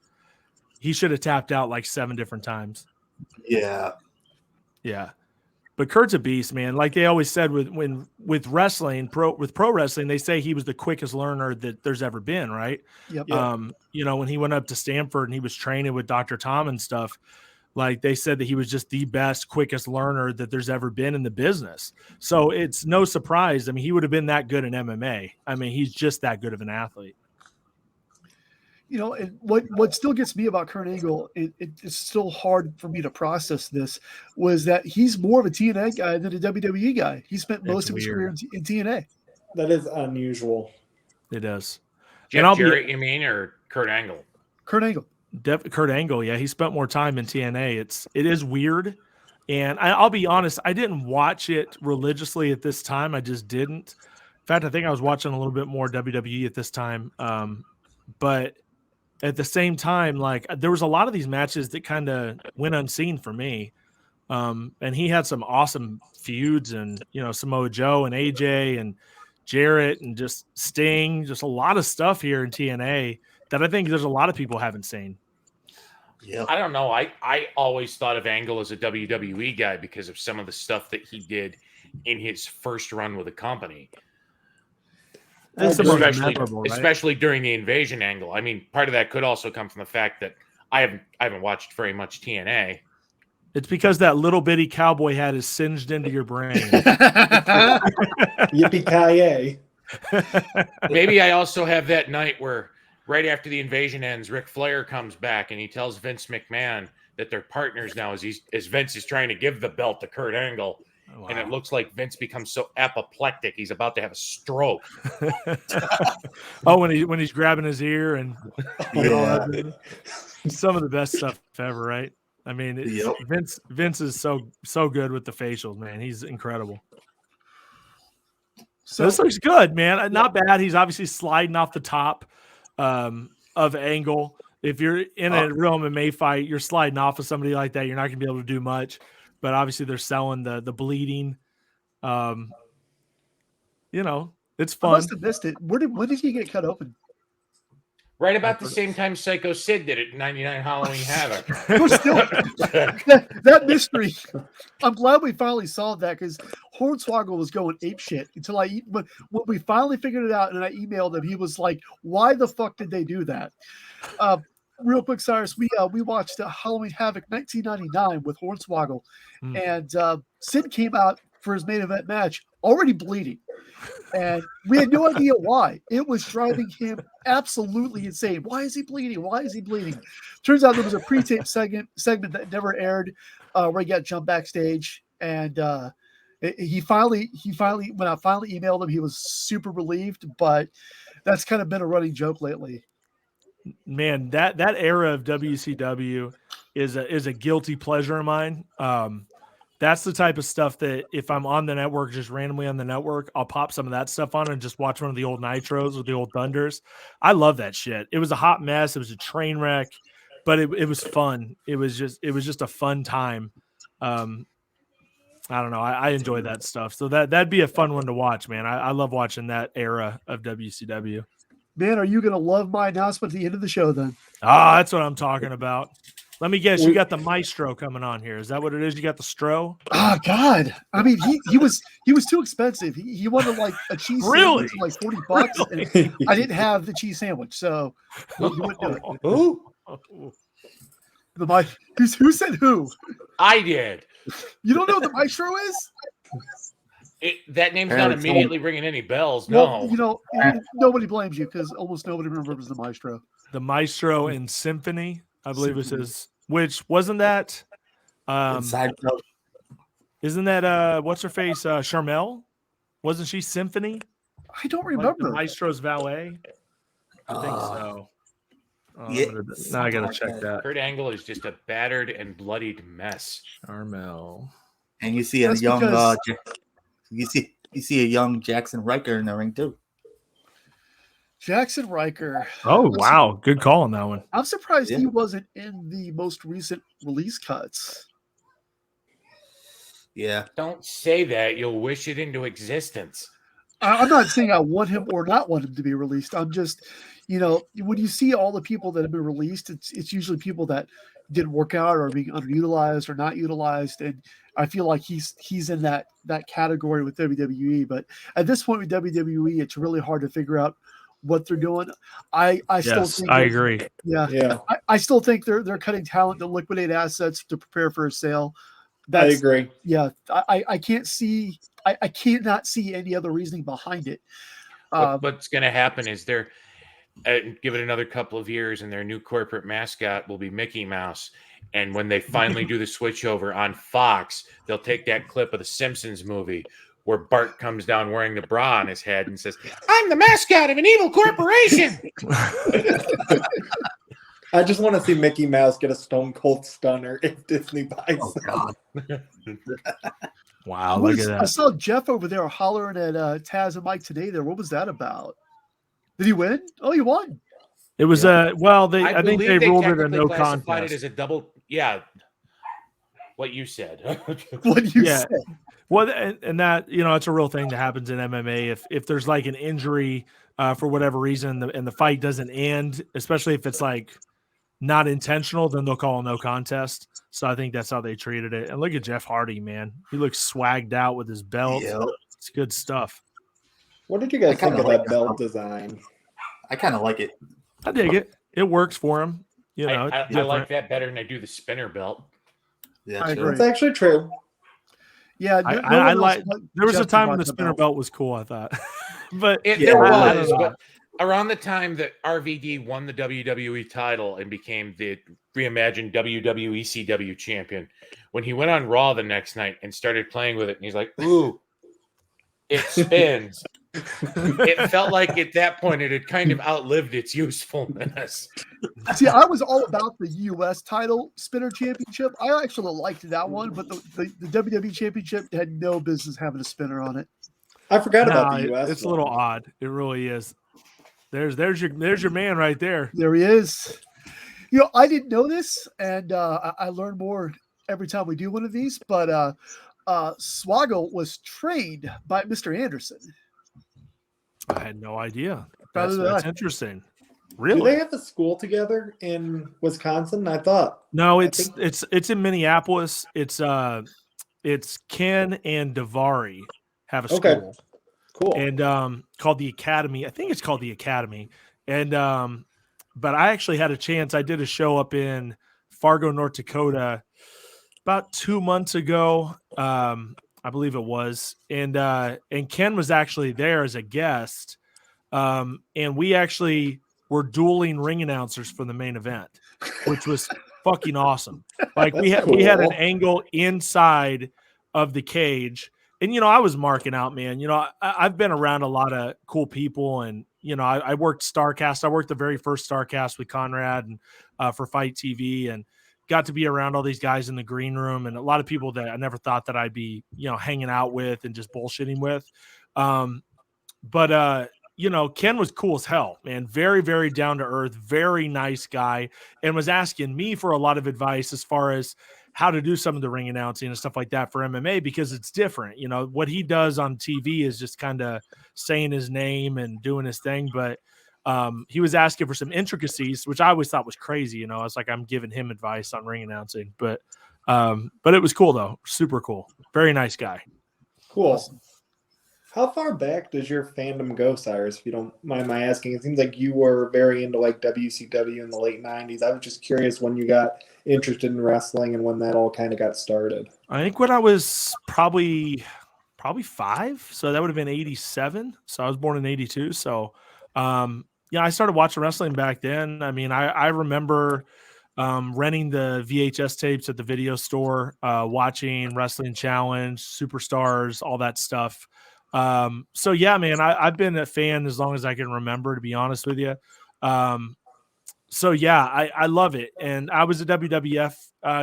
he should have tapped out like 7 different times. Yeah. Yeah. But Kurt's a beast, man. Like they always said with wrestling, pro wrestling, they say he was the quickest learner that there's ever been, right? Yep. When he went up to Stanford and he was training with Dr. Tom and stuff, like they said that he was just the best, quickest learner that there's ever been in the business. So it's no surprise. I mean, he would have been that good in MMA. I mean, he's just that good of an athlete. And what still gets me about Kurt Angle, it's still hard for me to process this, was that he's more of a TNA guy than a WWE guy. He spent most of his career in TNA. That is unusual. It is. Jeff Jarrett, you mean, or Kurt Angle? Kurt Angle. Kurt Angle, yeah, he spent more time in TNA. It is weird, and I'll be honest, I didn't watch it religiously at this time. I just didn't. In fact, I think I was watching a little bit more WWE at this time, but at the same time, like there was a lot of these matches that kind of went unseen for me, and he had some awesome feuds, and Samoa Joe and AJ and Jarrett and just Sting, just a lot of stuff here in TNA that I think there's a lot of people haven't seen. Yeah. I don't know. I always thought of Angle as a WWE guy because of some of the stuff that he did in his first run with the company. Especially during the invasion angle. I mean, part of that could also come from the fact that I haven't watched very much TNA. It's because that little bitty cowboy hat is singed into your brain. Yippee-ki-yay. Maybe I also have that night where right after the invasion ends, Ric Flair comes back and he tells Vince McMahon that they're partners now as Vince is trying to give the belt to Kurt Angle. Wow. And it looks like Vince becomes so apoplectic he's about to have a stroke. when he's grabbing his ear and some of the best stuff ever, right? I mean, Vince is so good with the facials, man. He's incredible. So this looks good, man. Not bad. He's obviously sliding off the top of Angle. If you're in a real MMA fight, you're sliding off of somebody like that, you're not going to be able to do much. But obviously they're selling the bleeding. It's fun. I must have missed it. When did he get cut open? Right about the same time Psycho Sid did it in 99 Halloween Havoc. that mystery. I'm glad we finally solved that, because Hornswoggle was going apeshit until when we finally figured it out and I emailed him. He was like, "Why the fuck did they do that?" Real quick, Cyrus, we watched Halloween Havoc 1999 with Hornswoggle, and Sid came out for his main event match already bleeding, and we had no idea why. It was driving him absolutely insane. Why is he bleeding? Why is he bleeding? Turns out there was a pre-tape segment that never aired, where he got jumped backstage, and he finally when I finally emailed him, he was super relieved. But that's kind of been a running joke lately. Man, that era of WCW is a guilty pleasure of mine. That's the type of stuff that if I'm on the network, just randomly on the network, I'll pop some of that stuff on and just watch one of the old Nitros or the old Thunders. I love that shit. It was a hot mess. It was a train wreck, but it was fun. It was just a fun time. I don't know. I enjoy that stuff. So that'd be a fun one to watch, man. I love watching that era of WCW. Man, are you going to love my announcement at the end of the show then? That's what I'm talking about. Let me guess. You got the Maestro coming on here. Is that what it is? You got the Stro? Oh, God. I mean, he was too expensive. He wanted like a cheese sandwich for like $40. And I didn't have the cheese sandwich, so he wouldn't do it. Who? Who said who? I did. You don't know what the Maestro is? That name's not immediately ringing any bells. No. Well, nobody blames you, because almost nobody remembers the Maestro. The Maestro in Symphony, I believe it is. Which wasn't that? Isn't that what's her face? Charmel? Wasn't she Symphony? I don't Like remember. the Maestro's valet? I think so. Yeah, Now I gotta something check like that. Kurt Angle is just a battered and bloodied mess. Charmel. And you see a That's young, because- you see a young Jackson Riker in the ring too. Jackson Riker. Oh wow, good call on that one. I'm surprised Yeah. he wasn't in the most recent release cuts. Yeah, Don't say that. You'll wish it into existence. I'm not saying I want him or not want him to be released. I'm just, when you see all the people that have been released, it's usually people that didn't work out or are being underutilized or not utilized, and I feel like he's in that category with WWE. But at this point with WWE, it's really hard to figure out what they're doing. I still think I agree. Yeah. I still think they're cutting talent to liquidate assets to prepare for a sale. I agree. Yeah, I can't see. I cannot see any other reasoning behind it. What's going to happen is give it another couple of years, and their new corporate mascot will be Mickey Mouse. And when they finally do the switch over on Fox, they'll take that clip of the Simpsons movie where Bart comes down wearing the bra on his head and says, "I'm the mascot of an evil corporation." I just want to see Mickey Mouse get a Stone Cold Stunner if Disney buys him. Wow, look at I that. saw Jeff over there hollering at Taz and Mike today. What was that about? Did he win? Oh, he won. It was I think believe they ruled it a technically no classified contest. it as a double. Yeah, what you said. What you Yeah. said? Well, and that it's a real thing that happens in MMA. If there's like an injury for whatever reason, and the fight doesn't end, especially if it's like not intentional, then they'll call a no contest. So I think that's how they treated it. And look at Jeff Hardy, man. He looks swagged out with his belt. Yep. It's good stuff. What did you guys I kinda think of like that that belt belt. design? I kind of like it. I dig it. It works for him. I like that better than I do the spinner belt. Yeah, I sure. agree. It's actually true. Yeah, I like. There was a time when the Jeff spinner belt was cool, I thought. But There I don't was, know. but around the time that RVD won the WWE title and became the reimagined WWE CW champion, when he went on Raw the next night and started playing with it, and he's like, "Ooh, it spins." It felt like at that point it had kind of outlived its usefulness. See, I was all about the U.S. title spinner championship. I actually liked that one, but the WWE championship had no business having a spinner on it. I forgot about the US. It's a little odd. It really is. There's your man right there. There he is. I didn't know this, and I learn more every time we do one of these. But Swaggle was trained by Mr. Anderson. I had no idea. Neither did That's I. interesting. Do Really? they have a school together in Wisconsin? I thought. No, I it's in Minneapolis. It's Ken and Davari have a Okay. school. Cool. And called the Academy. I think it's called the Academy. And but I actually had a chance. I did a show up in Fargo, North Dakota about 2 months ago. I believe it was. And Ken was actually there as a guest. And we actually were dueling ring announcers for the main event, which was fucking awesome. Like we had an cool. angle inside of the cage. And, I was marking out, man. I've been around a lot of cool people, and, I worked StarCast. I worked the very first StarCast with Conrad and for Fight TV, and got to be around all these guys in the green room and a lot of people that I never thought that I'd be, hanging out with and just bullshitting with. But Ken was cool as hell, man. Very, very down to earth, very nice guy, and was asking me for a lot of advice as far as how to do some of the ring announcing and stuff like that for MMA, because it's different. What he does on TV is just kind of saying his name and doing his thing. But he was asking for some intricacies, which I always thought was crazy. I was like, I'm giving him advice on ring announcing, but it was cool though. Super cool. Very nice guy. Cool. Awesome. How far back does your fandom go, Cyrus, if you don't mind my asking? It seems like you were very into like WCW in the late 90s. I was just curious when you got interested in wrestling and when that all kind of got started. I think when I was probably 5, so that would have been 87. So I was born in 82. So I started watching wrestling back then. I mean, I remember renting the VHS tapes at the video store, watching Wrestling Challenge, Superstars, all that stuff. So yeah, man, I've been a fan as long as I can remember, to be honest with you. So yeah, I love it. And I was a WWF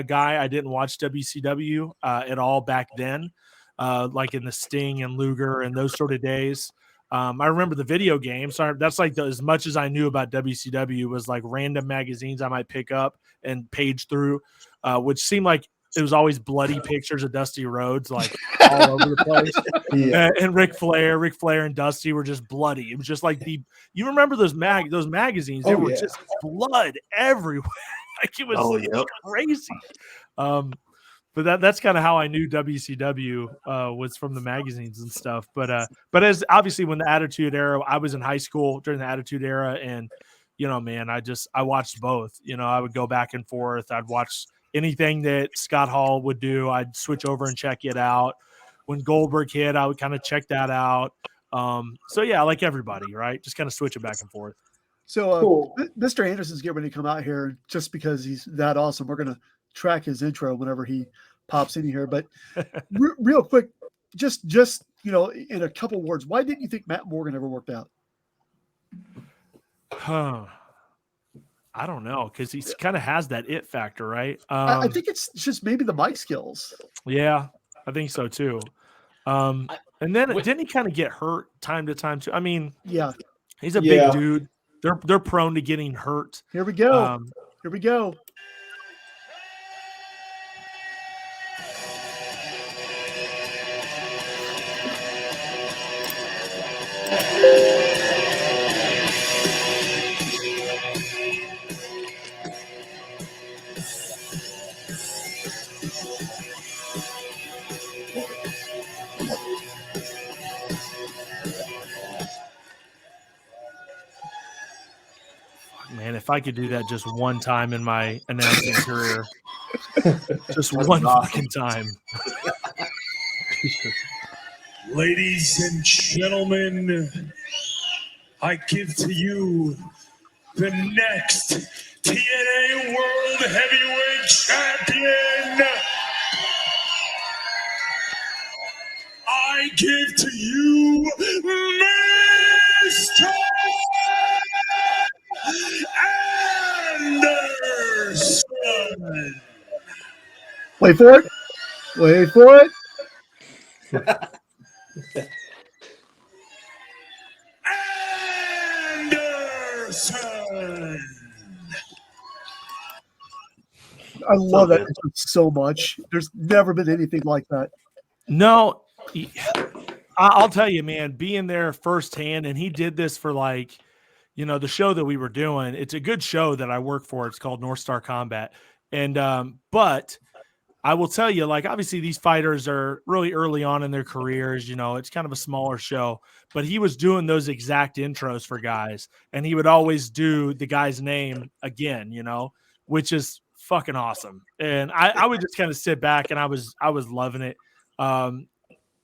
guy. I didn't watch WCW at all back then, like in the Sting and Luger and those sort of days. I remember the video games. So that's like as much as I knew about WCW was like random magazines I might pick up and page through, which seemed like it was always bloody pictures of Dusty Rhodes, like all over the place. Yeah. And Ric Flair and Dusty were just bloody. It was just like you remember those magazines? They were just blood everywhere. Like it was crazy. But that's kind of how I knew WCW was from the magazines and stuff. But as obviously when the Attitude Era, I was in high school during the Attitude Era, and man, I watched both. I would go back and forth. I'd watch anything that Scott Hall would do. I'd switch over and check it out. When Goldberg hit, I would kind of check that out. So yeah, like everybody, right? Just kind of switch it back and forth. So Cool. Mr. Anderson's getting ready to come out here just because he's that awesome. We're going to track his intro whenever he pops in here. But real quick, just in a couple words, why didn't you think Matt Morgan ever worked out? I don't know, because he kind of has that it factor, right? I think it's just maybe the mic skills. Yeah, I think so too. And then didn't he kind of get hurt time to time too? I mean, Yeah. he's a big dude. They're prone to getting hurt. Here we go. Here we go. Man, if I could do that just one time in my announcing career, just one fucking time. Ladies and gentlemen, I give to you the next TNA World Heavyweight Champion. I give to you Mr. Anderson. Wait for it. Wait for it. Anderson. I love that intro so much. There's never been anything like that. No, I'll tell you, man, being there firsthand, and he did this for like, the show that we were doing. It's a good show that I work for. It's called North Star Combat. And, but I will tell you, like, obviously these fighters are really early on in their careers. It's kind of a smaller show, but he was doing those exact intros for guys, and he would always do the guy's name again, which is fucking awesome. And I would just kind of sit back, and I was loving it.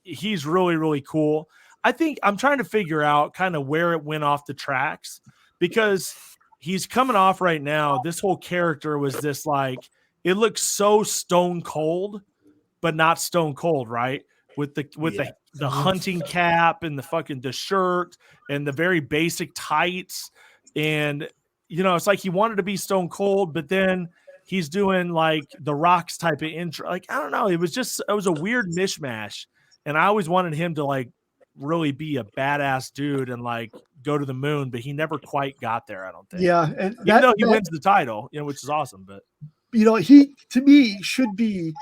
He's really, really cool. I think I'm trying to figure out kind of where it went off the tracks, because he's coming off right now. This whole character was this, like, it looks so stone cold, but not stone cold, right? With the hunting cap and the shirt and the very basic tights. And, it's like he wanted to be stone cold, but then he's doing like the Rock's type of intro. Like, I don't know. It was a weird mishmash. And I always wanted him to like really be a badass dude and like go to the moon, but he never quite got there, I don't think. Yeah. And even though he wins the title, which is awesome, but he to me should be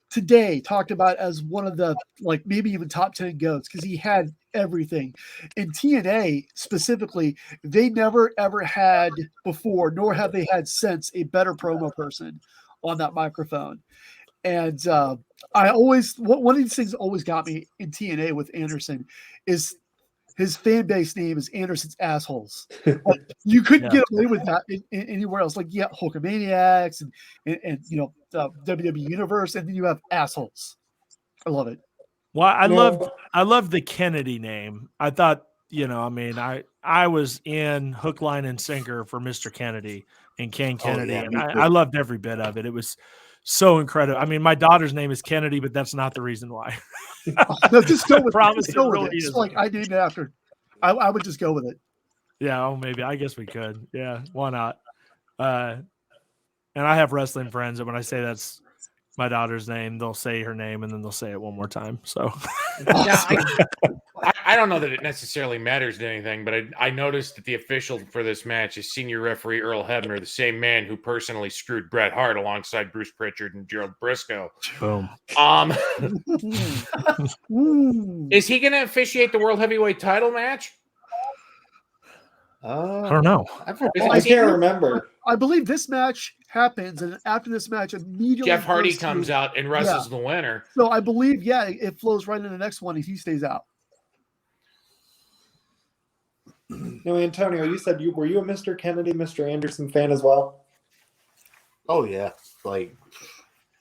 today talked about as one of the, like, maybe even top 10 goats, because he had everything. In TNA specifically, they never ever had before, nor have they had since, a better promo person on that microphone. And I always, one of these things always got me in TNA with Anderson is his fan base name is Anderson's Assholes. Like, you couldn't get away with that anywhere else. Like, Hulkamaniacs and WWE Universe, and then you have Assholes. I love it. Well, I loved the Kennedy name. I thought, I was in hook, line, and sinker for Mr. Kennedy, and Kane Kennedy. yeah, And me too. I loved every bit of it. It was so incredible. I mean, my daughter's name is Kennedy, but that's not the reason why. No, just go with it. Promise Just go it with really it. Just is. like I named it after. I would just go with it. Yeah, oh, maybe. I guess we could. Yeah, why not? And I have wrestling friends that when I say that's my daughter's name, they'll say her name and then they'll say it one more time. So Yeah, I don't know that it necessarily matters to anything, but I noticed that the official for this match is senior referee Earl Hebner, the same man who personally screwed Bret Hart alongside Bruce Pritchard and Gerald Briscoe. boom. Is he going to officiate the World Heavyweight title match? I don't know. I can't remember. I believe this match happens, and after this match, immediately Jeff Hardy goes comes to- out and wrestles the winner. So I believe, yeah, it flows right into the next one, and he stays out. Now, Antonio, you said were you a Mr. Kennedy, Mr. Anderson fan as well? Oh yeah, like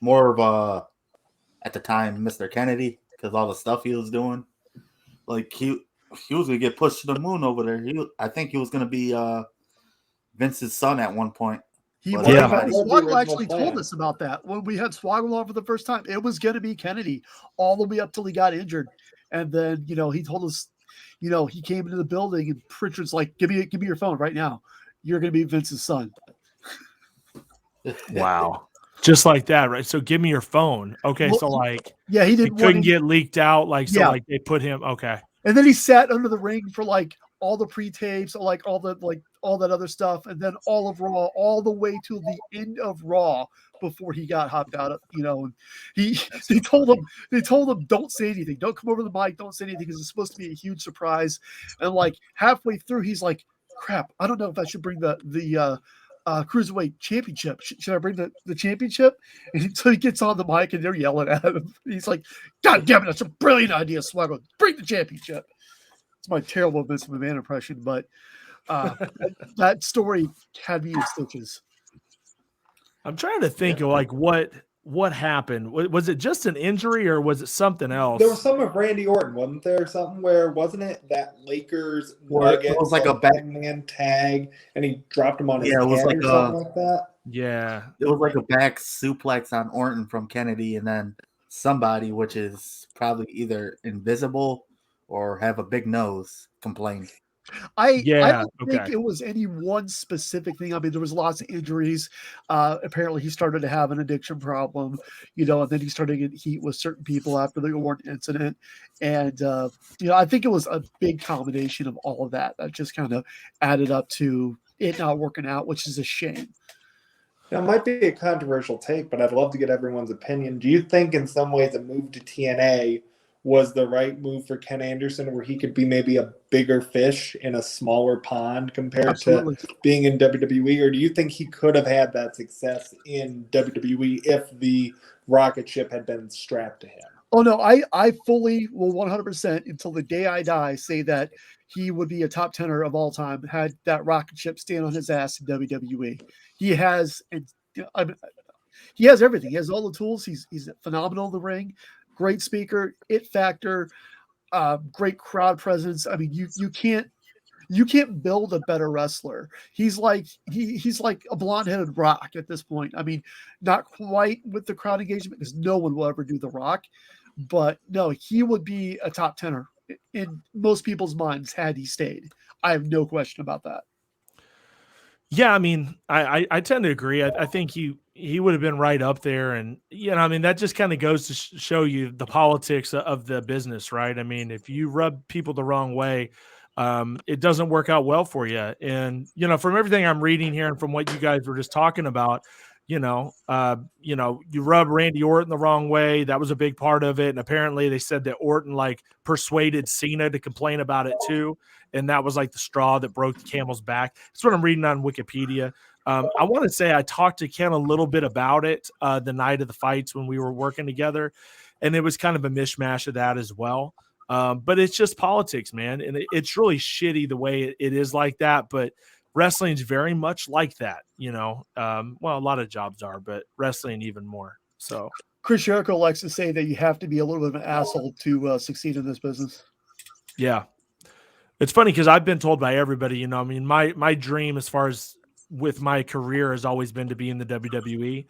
more of a at the time Mr. Kennedy because all the stuff he was doing. Like he was gonna get pushed to the moon over there. I think he was gonna be Vince's son at one point. He But was. Yeah. Swoggle actually told us about that when we had Swoggle on for the first time. It was going to be Kennedy all the way up till he got injured, and then he told us, he came into the building and Pritchard's like, "Give me your phone right now. You're going to be Vince's son." Wow. Just like that, right? So give me your phone. Okay, Well, so like Yeah, he he didn't couldn't want get leaked out, like so Yeah. like they put him okay. And then he sat under the ring for like all the pre-tapes, like all that other stuff, and then all of Raw, all the way to the end of Raw before he got hopped out of, and they told him don't say anything, don't come over the mic, don't say anything because it's supposed to be a huge surprise. And like halfway through, he's like, crap, I don't know if I should bring the cruiserweight championship. Should I bring the championship? And so he gets on the mic and they're yelling at him. He's like, God damn it, that's a brilliant idea, Swagger. Bring the championship. It's my terrible Vince McMahon impression, but that story had me in stitches. I'm trying to think of like what happened. Was it just an injury or was it something else? There was some of Randy Orton, wasn't there? Something where wasn't it that Lakers It was like a back man tag, and he dropped him on his Yeah, it was head like or something like that. Yeah. It was like a back suplex on Orton from Kennedy, and then somebody, which is probably either invisible or have a big nose, complained. I don't think okay. it was any one specific thing. I mean, there was lots of injuries. Apparently, he started to have an addiction problem, and then he started to get heat with certain people after the Orton incident. And, I think it was a big combination of all of that just kind of added up to it not working out, which is a shame. Now, it might be a controversial take, but I'd love to get everyone's opinion. Do you think in some ways a move to TNA was the right move for Ken Anderson, where he could be maybe a bigger fish in a smaller pond compared Absolutely. to being in WWE? Or do you think he could have had that success in WWE if the rocket ship had been strapped to him? Oh, no, I fully will 100% until the day I die say that he would be a top 10er of all time had that rocket ship stand on his ass in WWE. He has everything. He has all the tools. He's phenomenal in the ring. Great speaker, it factor, great crowd presence. I mean, you can't build a better wrestler. He's like a blonde-headed Rock at this point. I mean, not quite with the crowd engagement because no one will ever do the Rock, but no, he would be a top 10er in most people's minds had he stayed. I have no question about that. Yeah, I mean, I tend to agree. I think he would have been right up there, and I mean that just kind of goes to show you the politics of the business, right? I mean, if you rub people the wrong way, it doesn't work out well for you. And from everything I'm reading here and from what you guys were just talking about, you rub Randy Orton the wrong way. That was a big part of it. And apparently they said that Orton like persuaded Cena to complain about it too. And that was like the straw that broke the camel's back. That's what I'm reading on Wikipedia. I want to say I talked to Ken a little bit about it the night of the fights when we were working together. And it was kind of a mishmash of that as well. But it's just politics, man. And it's really shitty the way it is like that. But wrestling's very much like that, well, a lot of jobs are, but wrestling even more. So Chris Jericho likes to say that you have to be a little bit of an asshole to succeed in this business. Yeah. It's funny because I've been told by everybody, I mean, my dream as far as with my career has always been to be in the WWE.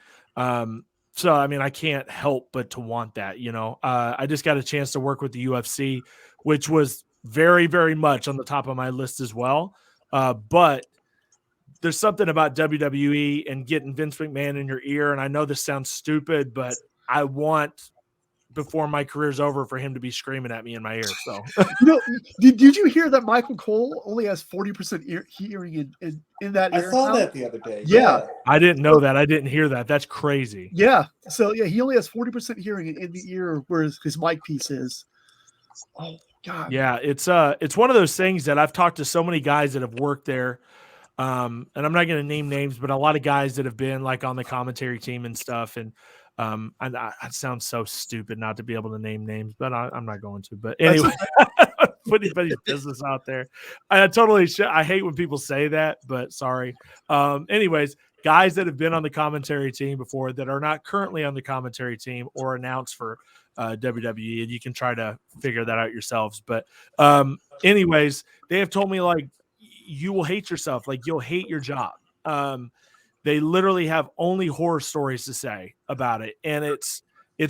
So, I mean, I can't help but to want that, you know. I just got a chance to work with the UFC, which was very, very much on the top of my list as well. But there's something about WWE and getting Vince McMahon in your ear. And I know this sounds stupid, but I want, before my career's over, for him to be screaming at me in my ear. So, You know, did you hear that Michael Cole only has 40% hearing in that I ear? saw now? that the other day. Yeah. I didn't know that. I didn't hear that. That's crazy. Yeah. So yeah, he only has 40% hearing in the ear where his mic piece is. Oh God. Yeah, it's one of those things that I've talked to so many guys that have worked there. And I'm not going to name names, but a lot of guys that have been like on the commentary team and stuff. And it sounds so stupid not to be able to name names, but I'm not going to. But anyway, put anybody's business out there. I totally I hate when people say that, but sorry. Anyways, guys that have been on the commentary team before that are not currently on the commentary team or announced for WWE, and you can try to figure that out yourselves. But anyways, they have told me, like, you will hate yourself. Like, you'll hate your job. They literally have only horror stories to say about it. And it's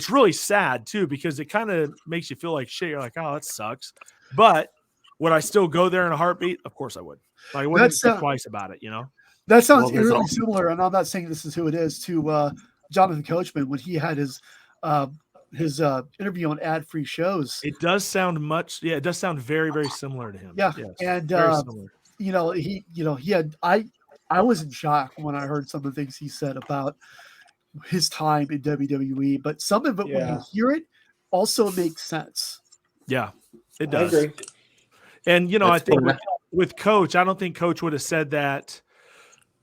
really sad too, because it kind of makes you feel like shit. You're like, oh, that sucks. But would I still go there in a heartbeat? Of course I would. Like, I wouldn't think twice about it, you know? That sounds eerily similar, and I'm not saying this is who it is, to Jonathan Coachman when he had his interview on ad-free shows. It does sound it does sound very, very similar to him. Yeah. Yes, and very similar. you know, he had I was in shock when I heard some of the things he said about his time in WWE, but some of it, when you hear it, also makes sense. Yeah, it does. I agree. And, you know, I think with Coach, I don't think Coach would have said that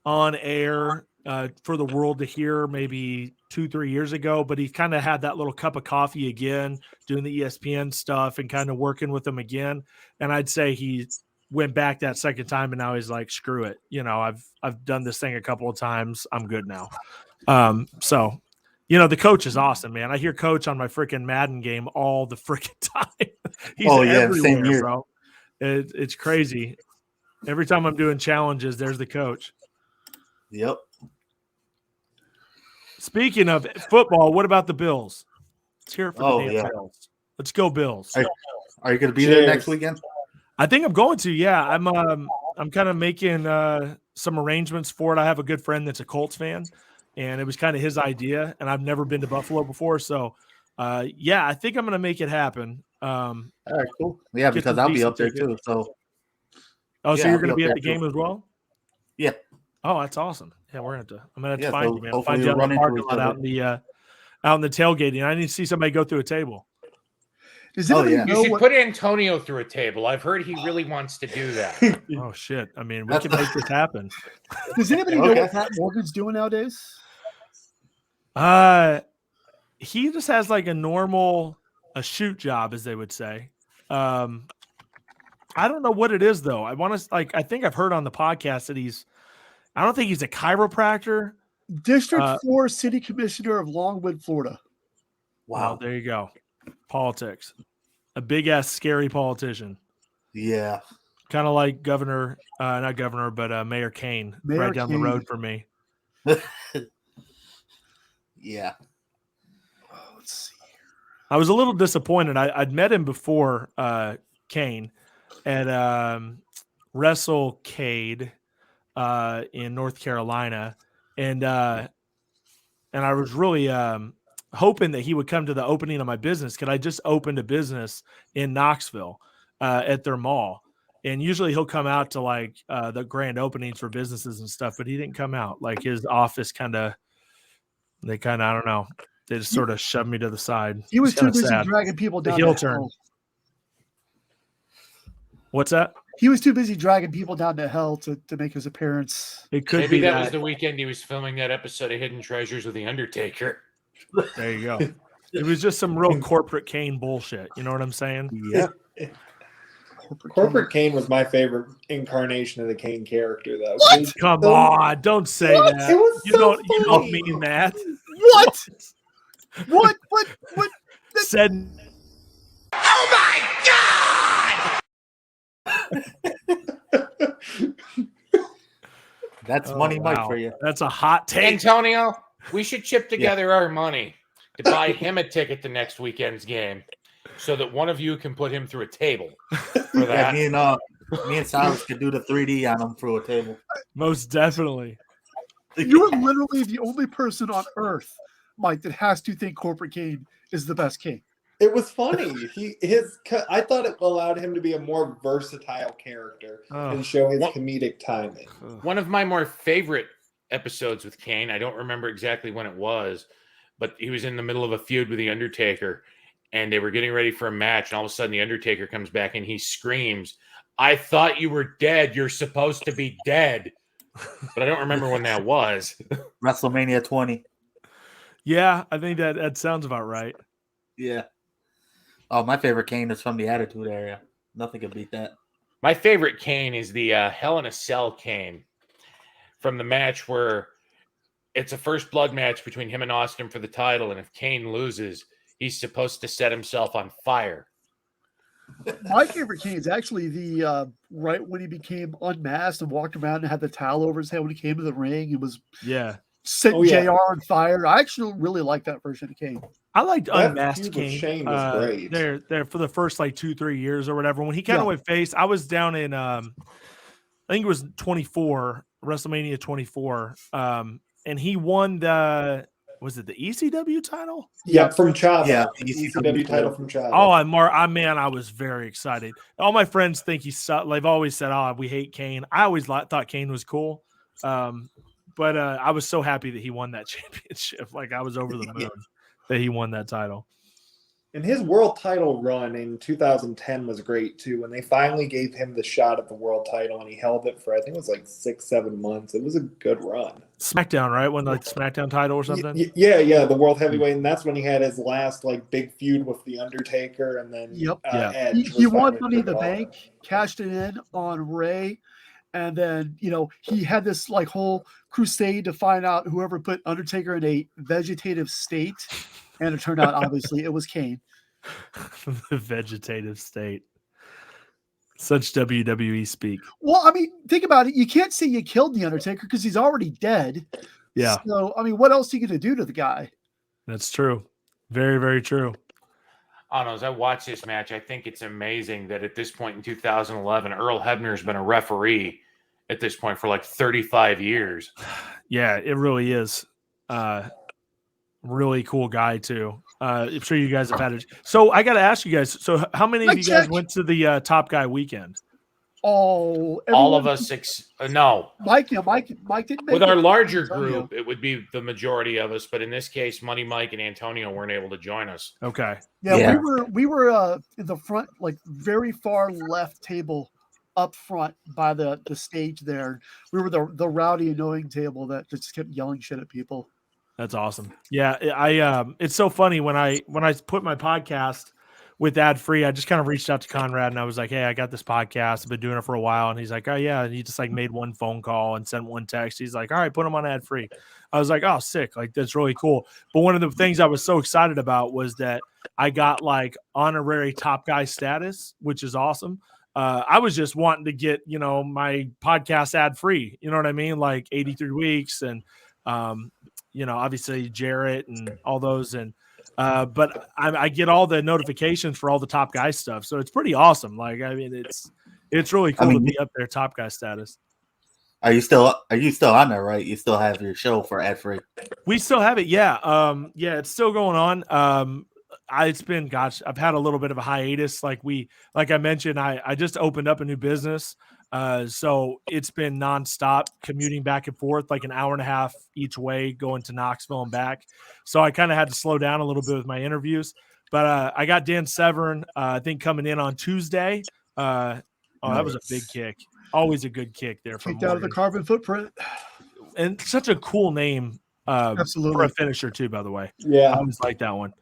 on air for the world to hear maybe 2-3 years ago, but he kind of had that little cup of coffee again, doing the ESPN stuff and kind of working with them again. And I'd say he went back that second time, and now he's like, screw it. You know, I've done this thing a couple of times. I'm good now. So, you know, the Coach is awesome, man. I hear Coach on my freaking Madden game all the freaking time. He's everywhere, same here, bro. It's crazy. Every time I'm doing challenges, there's the Coach. Yep. Speaking of football, what about the Bills? Let's hear it for the damn yeah. Bills. Let's go Bills. Are you going to be there next weekend? I think I'm going to. Yeah, I'm kind of making some arrangements for it. I have a good friend that's a Colts fan, and it was kind of his idea. And I've never been to Buffalo before, so yeah, I think I'm going to make it happen. All right, cool. Yeah, because I'll be up there too. So, so you're going to be at the game as well? Yeah. Oh, that's awesome. Yeah, I'm going to have to find you, man. Hopefully Find you we'll in the run into parking lot out in the tailgating. I need to see somebody go through a table. Does anybody know You should put Antonio through a table. I've heard he really wants to do that. Oh shit! I mean, we can make this happen. Does anybody know what Pat Morgan's doing nowadays? He just has like a shoot job, as they would say. I don't know what it is though. I think I've heard on the podcast that I don't think he's a chiropractor. District 4 City Commissioner of Longwood, Florida. Wow, well, there you go. Politics. A big ass scary politician. Yeah. Kind of like not governor, but Mayor Kane, right down the road from me. Yeah. Let's see. I was a little disappointed. I'd met him before, Kane, at WrestleCade in North Carolina, and I was really hoping that he would come to the opening of my business, because I just opened a business in Knoxville at their mall. And usually he'll come out to like the grand openings for businesses and stuff, but he didn't come out. Like his office I don't know. They just sort of shoved me to the side. He was too busy dragging people down the heel turn. What's that? He was too busy dragging people down to hell to make his appearance. It could Maybe be that was the weekend he was filming that episode of Hidden Treasures with The Undertaker. There you go. It was just some real corporate Kane bullshit. You know what I'm saying? Yeah. Corporate Kane was my favorite incarnation of the Kane character, though. What? Come on, don't say that. It was you funny. don't mean that. What? What? Said. Oh my God! That's Money Mike wow. for you. That's a hot take. Antonio, we should chip together our money to buy him a ticket to next weekend's game so that one of you can put him through a table for Yeah, that. me and Cyrus could do the 3D on him through a table. Most definitely. You are literally the only person on earth, Mike, that has to think Corporate Kane is the best Kane. It was funny. I thought it allowed him to be a more versatile character and show his comedic timing. One of my more favorite episodes with Kane, I don't remember exactly when it was, but he was in the middle of a feud with The Undertaker, and they were getting ready for a match, and all of a sudden The Undertaker comes back and he screams, "I thought you were dead. You're supposed to be dead." But I don't remember when that was. WrestleMania 20. Yeah, I think that sounds about right. Yeah. Oh, my favorite Kane is from the Attitude Era. Nothing can beat that. My favorite Kane is the Hell in a Cell Kane from the match where it's a first blood match between him and Austin for the title, and if Kane loses, he's supposed to set himself on fire. My favorite Kane is actually the right when he became unmasked and walked around and had the towel over his head when he came to the ring. He was set JR on fire. I actually really like that version of Kane. I liked That Unmasked feud with Kane. Shane was great. There for the first like 2-3 years or whatever. When he kind of went face, I was down in I think it was 24, WrestleMania 24. And he won the the ECW title? Yeah, from Chavo. Yeah, ECW title from Chavo. Oh, I was very excited. All my friends think they've always said, "Oh, we hate Kane." I always thought Kane was cool. But I was so happy that he won that championship. Like I was over the moon that he won that title. And his world title run in 2010 was great too. When they finally gave him the shot at the world title and he held it for, I think it was like 6-7 months. It was a good run. SmackDown, right? When like SmackDown title or something? Yeah, the world heavyweight. And that's when he had his last like big feud with The Undertaker. And then Edge. He won Money in the Bank, cashed it in on Ray. And then, he had this like whole crusade to find out whoever put Undertaker in a vegetative state. And it turned out, obviously, it was Kane. The vegetative state. Such WWE speak. Well, I mean, think about it. You can't say you killed The Undertaker because he's already dead. Yeah. So, I mean, what else are you going to do to the guy? That's true. Very, very true. I don't know. As I watch this match, I think it's amazing that at this point in 2011, Earl Hebner's been a referee at this point for like 35 years. Yeah, it really is. Really cool guy too. I'm sure you guys have had it. So I got to ask you guys. So how many of you guys went to the Top Guy weekend? Oh, all of us. No, Mike didn't make with our larger group, it would be the majority of us. But in this case, Money Mike and Antonio weren't able to join us. Okay. Yeah. we were in the front, like very far left table, up front by the stage there. We were the rowdy, annoying table that just kept yelling shit at people. That's awesome. Yeah, it's so funny when I put my podcast with ad free, I just kind of reached out to Conrad and I was like, "Hey, I got this podcast. I've been doing it for a while." And he's like, "Oh yeah." And he just like made one phone call and sent one text. He's like, "All right, put them on ad free." I was like, "Oh, sick! Like that's really cool." But one of the things I was so excited about was that I got like honorary Top Guy status, which is awesome. I was just wanting to get my podcast ad free. You know what I mean? Like 83 weeks and obviously Jarrett and all those, and but I get all the notifications for all the Top Guy stuff, so it's pretty awesome. Like, I mean, it's really cool to be up there, Top Guy status. Are you still on there, right? You still have your show for ad free. We still have it, yeah. It's still going on. It's been, I've had a little bit of a hiatus. Like I mentioned, I just opened up a new business. So it's been nonstop commuting back and forth, like an hour and a half each way going to Knoxville and back. So I kind of had to slow down a little bit with my interviews, but I got Dan Severn, I think coming in on Tuesday. That was a big kick. Always a good kick there. Kicked out of the Carbon Footprint. And such a cool name Absolutely. for a finisher too, by the way. Yeah. I always like that one.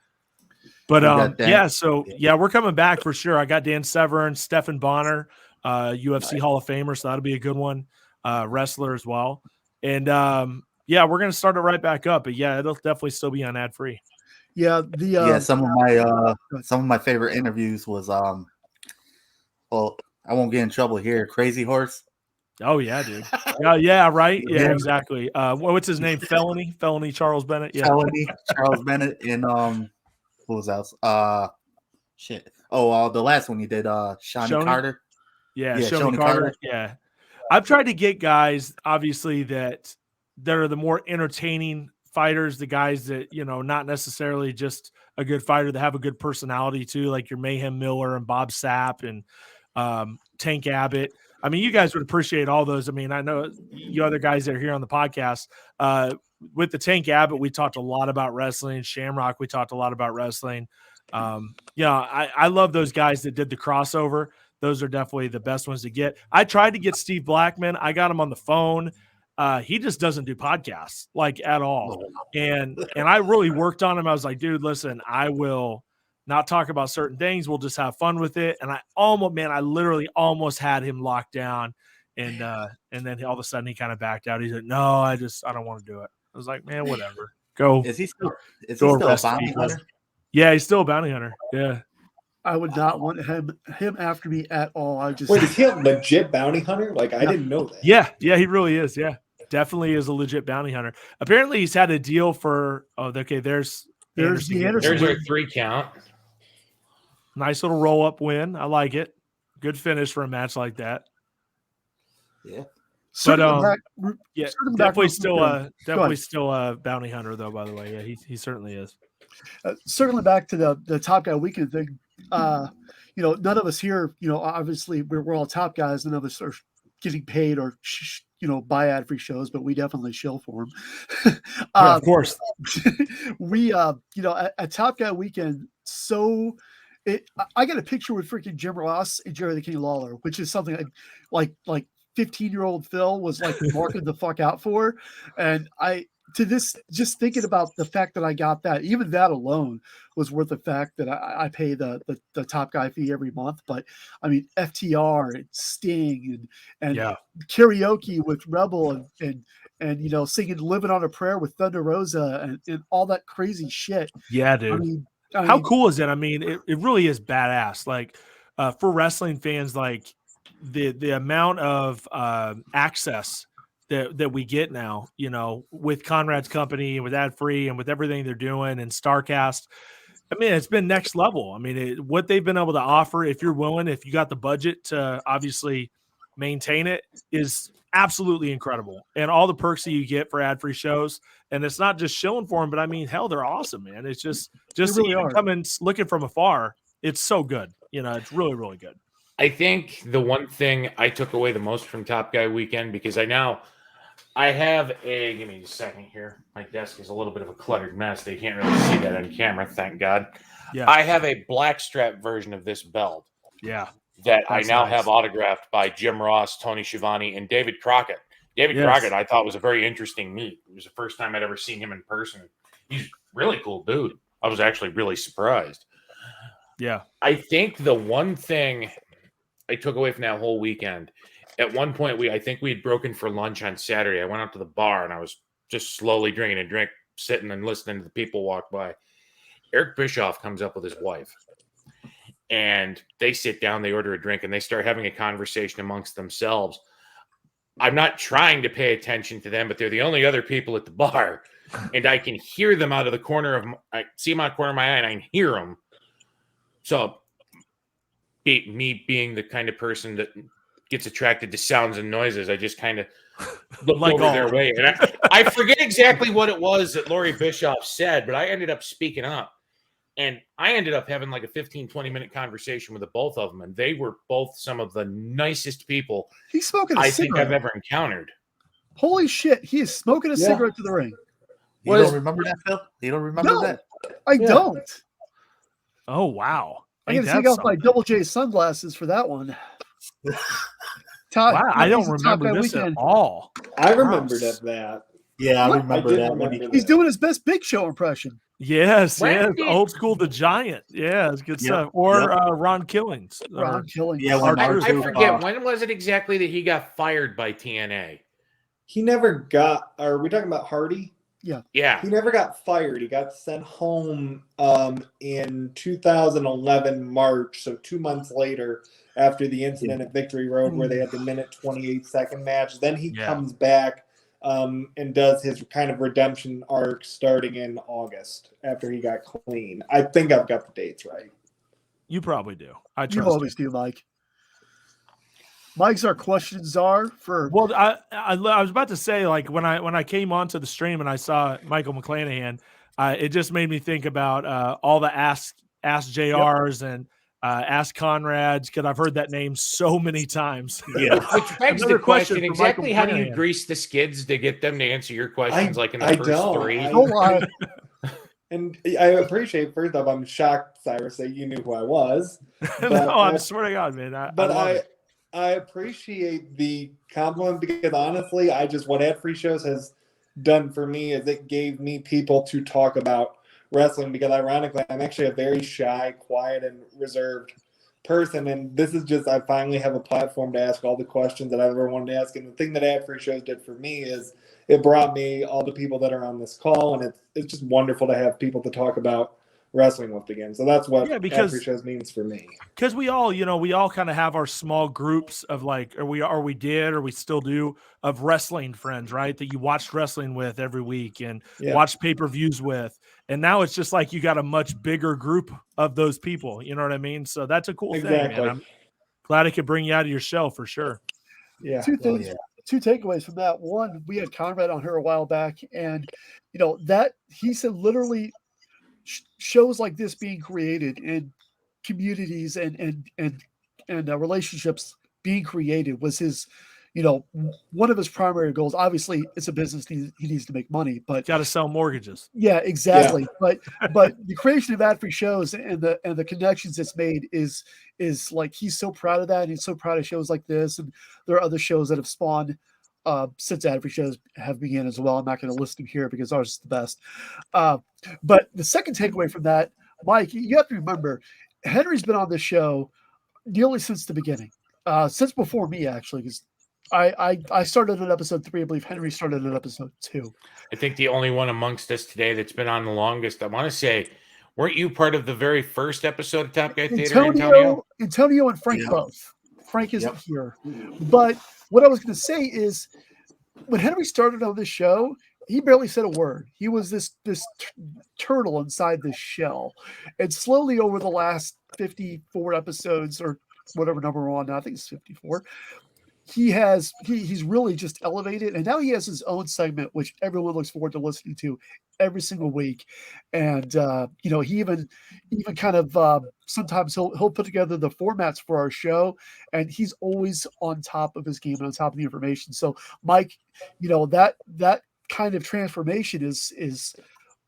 But we're coming back for sure. I got Dan Severn, Stephan Bonner, UFC Hall of Famer, so that'll be a good one. Wrestler as well. And we're gonna start it right back up. But yeah, it'll definitely still be on ad free. Yeah, some of my favorite interviews was well, I won't get in trouble here. Crazy Horse. Oh yeah, dude. Yeah, right. Yeah, Yeah. exactly. What's his name? Felony Charles Bennett. Yeah. Felony Charles Bennett and who was else? Shit. Oh, the last one he did, Shawnee Shoney? Carter. Yeah, Yeah, Shoney Shoney Carter. Carter. Yeah. I've tried to get guys, obviously, that are the more entertaining fighters, the guys that, not necessarily just a good fighter, that have a good personality too, like your Mayhem Miller and Bob Sapp and Tank Abbott. I mean, you guys would appreciate all those. I mean, I know you other guys that are here on the podcast. With the Tank Abbott, we talked a lot about wrestling. Shamrock, we talked a lot about wrestling. I love those guys that did the crossover. Those are definitely the best ones to get. I tried to get Steve Blackman. I got him on the phone. He just doesn't do podcasts like at all. And I really worked on him. I was like, dude, listen, I will not talk about certain things. We'll just have fun with it. And I literally almost had him locked down. And then all of a sudden he kind of backed out. He said, no, I don't want to do it. I was like, man, whatever. Go. Is he still a bounty hunter? Yeah, he's still a bounty hunter. Yeah. I would not want him after me at all. Wait, is he a legit bounty hunter? Like, I didn't know that. Yeah, he really is. Yeah, definitely is a legit bounty hunter. Apparently, he's had a deal for. Oh, okay. There's the Anderson. There's our 3 count. Nice little roll up win. I like it. Good finish for a match like that. Yeah. But definitely still a bounty hunter though. By the way, yeah, he certainly is. Circling back to the Top Guy Weekend thing, none of us here, obviously we're all top guys. None of us are getting paid or buy ad free shows, but we definitely shill for them. Yeah, of course. We at Top Guy Weekend. So I got a picture with freaking Jim Ross and Jerry the King Lawler, which is something like 15-year-old Phil was like marking the fuck out for, and just thinking about the fact that I got that, even that alone was worth the fact that I pay the Top Guy fee every month. But I mean, FTR and Sting and karaoke with Rebel and singing "Living on a Prayer" with Thunder Rosa and all that crazy shit. Yeah, dude. How cool is it? I mean, it really is badass. Like for wrestling fans, like the amount of access that we get now, with Conrad's company and with ad free and with everything they're doing and StarCast. I mean, it's been next level. I mean, what they've been able to offer, if you're willing, if you got the budget to obviously maintain it, is absolutely incredible. And all the perks that you get for ad free shows. And it's not just shilling for them, but I mean, hell, they're awesome, man. It's just really coming looking from afar. It's so good. It's really, really good. I think the one thing I took away the most from Top Guy Weekend, because I have give me a second here. My desk is a little bit of a cluttered mess. They can't really see that on camera, thank God. Yeah. I have a blackstrap version of this belt. Yeah. That I now have autographed by Jim Ross, Tony Schiavone, and David Crockett. David Crockett, I thought, was a very interesting meet. It was the first time I'd ever seen him in person. He's a really cool dude. I was actually really surprised. Yeah. I think the one thing I took away from that whole weekend, at one point, I think we had broken for lunch on Saturday. I went out to the bar and I was just slowly drinking a drink, sitting and listening to the people walk by. Eric Bischoff comes up with his wife and they sit down, they order a drink, and they start having a conversation amongst themselves. I'm not trying to pay attention to them, but they're the only other people at the bar. And I can hear them out of the corner of I see them out of the corner of my eye and I can hear them. So me being the kind of person that gets attracted to sounds and noises, I just kind of look over their way. And I forget exactly what it was that Laurie Bischoff said, but I ended up speaking up. And I ended up having like a 15, 20-minute conversation with the both of them. And they were both some of the nicest people He's smoking I think I've ever encountered. Holy shit. He is smoking a cigarette to the ring. You don't remember that, Phil? You don't remember that? I don't. Oh, wow. I got to take off my Double J sunglasses for that one. Wow, I don't remember this at all. I remembered that. Yeah, I remember that. He's doing his best Big Show impression. Yes, old school The Giant. Yeah, it's good stuff. Or Ron Killings. Ron Killings. Yeah, I forget, when was it exactly that he got fired by TNA? He never got. Are we talking about Hardy? Yeah. He never got fired. He got sent home in 2011 March, so 2 months later after the incident at Victory Road where they had the minute 28-second match. Then he comes back and does his kind of redemption arc starting in August after he got clean. I think I've got the dates right. You probably do. I trust You always do, Mike. Mike's our questions are for. Well, I was about to say, like, when I came onto the stream and I saw Michael McClanahan, it just made me think about all the Ask JRs and Ask Conrads, because I've heard that name so many times. Yeah. Which begs Another the question, for exactly Michael how do you McClanahan. grease the skids to get them to answer your questions like in the first don't. three? Don't lie. And I appreciate, first off, I'm shocked, Cyrus, that you knew who I was. No, I swear to God, man. I appreciate the compliment because honestly, what Ad Free Shows has done for me is it gave me people to talk about wrestling, because ironically, I'm actually a very shy, quiet, and reserved person. And this is just, I finally have a platform to ask all the questions that I've ever wanted to ask. And the thing that Ad Free Shows did for me is it brought me all the people that are on this call. And it's just wonderful to have people to talk about wrestling with again. So that's what Ad Free Shows means for me. Because we all kind of have our small groups of like, or we still do, of wrestling friends, right? That you watched wrestling with every week and watch pay-per-views with. And now it's just like you got a much bigger group of those people. You know what I mean? So that's a cool thing, man. I'm glad it could bring you out of your shell for sure. Yeah. Two things. Two takeaways from that. One, we had Conrad on here a while back, and that he said literally shows like this being created in communities and relationships being created was his, one of his primary goals. Obviously, it's a business; he needs to make money, but got to sell mortgages. Yeah, exactly. Yeah. But the creation of Ad Free Shows and the connections it's made is like he's so proud of that. And he's so proud of shows like this, and there are other shows that have spawned since Ad Free Shows have begun as well. I'm not going to list them here because ours is the best. But the second takeaway from that, Mike, you have to remember, Henry's been on this show nearly since the beginning, since before me actually, because I started at episode 3. I believe Henry started at episode 2. I think the only one amongst us today that's been on the longest. I want to say, weren't you part of the very first episode of Top Guy Theater, Antonio? Antonio and Frank both. Frank isn't here. But what I was going to say is, when Henry started on this show, he barely said a word. He was this turtle inside this shell. And slowly over the last 54 episodes, or whatever number we're on now, I think it's 54, he's really just elevated, and now he has his own segment which everyone looks forward to listening to every single week. And he even kind of sometimes he'll put together the formats for our show, and he's always on top of his game and on top of the information. So Mike, that kind of transformation is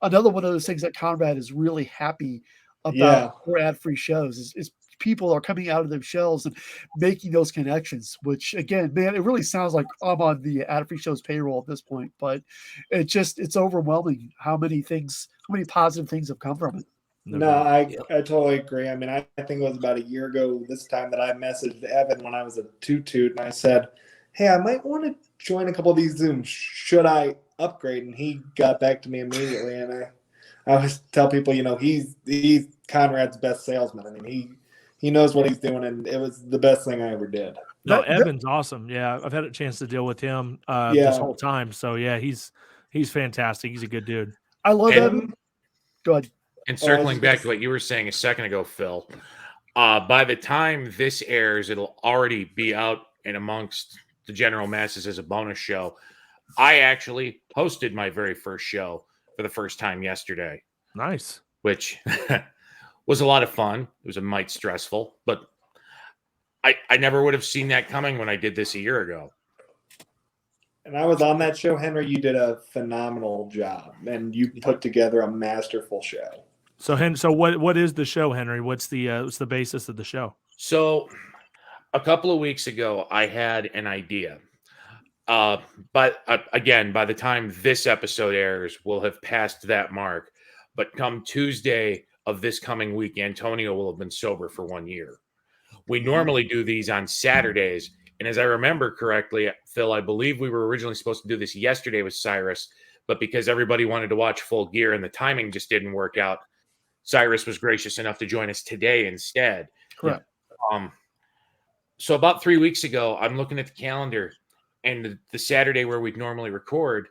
another one of those things that Conrad is really happy about for Ad Free Shows is people are coming out of their shells and making those connections, which again, man, it really sounds like I'm on the Ad Free Shows payroll at this point, but it's overwhelming how many positive things have come from it. No, I totally agree. I mean, I think it was about a year ago this time that I messaged Evan when I was a toot and I said, hey, I might want to join a couple of these Zooms. Should I upgrade? And he got back to me immediately. And I always tell people, he's Conrad's best salesman. I mean, he knows what he's doing, and it was the best thing I ever did. No, Evan's awesome. Yeah, I've had a chance to deal with him this whole time. So yeah, he's fantastic. He's a good dude. I love Evan. Go ahead. And circling back to what you were saying a second ago, Phil, by the time this airs, it'll already be out and amongst the general masses as a bonus show. I actually hosted my very first show for the first time yesterday. Nice. Which was a lot of fun. It was a mite stressful, but I never would have seen that coming when I did this a year ago. And I was on that show, Henry. You did a phenomenal job, and you put together a masterful show. So what is the show, Henry? What's the basis of the show? So a couple of weeks ago, I had an idea. But again, by the time this episode airs, we'll have passed that mark. But come Tuesday of this coming week, Antonio will have been sober for 1 year. We normally do these on Saturdays. And as I remember correctly, Phil, I believe we were originally supposed to do this yesterday with Cyrus, but because everybody wanted to watch Full Gear and the timing just didn't work out, Cyrus was gracious enough to join us today instead. Correct. So about 3 weeks ago, I'm looking at the calendar, and the Saturday where we'd normally record,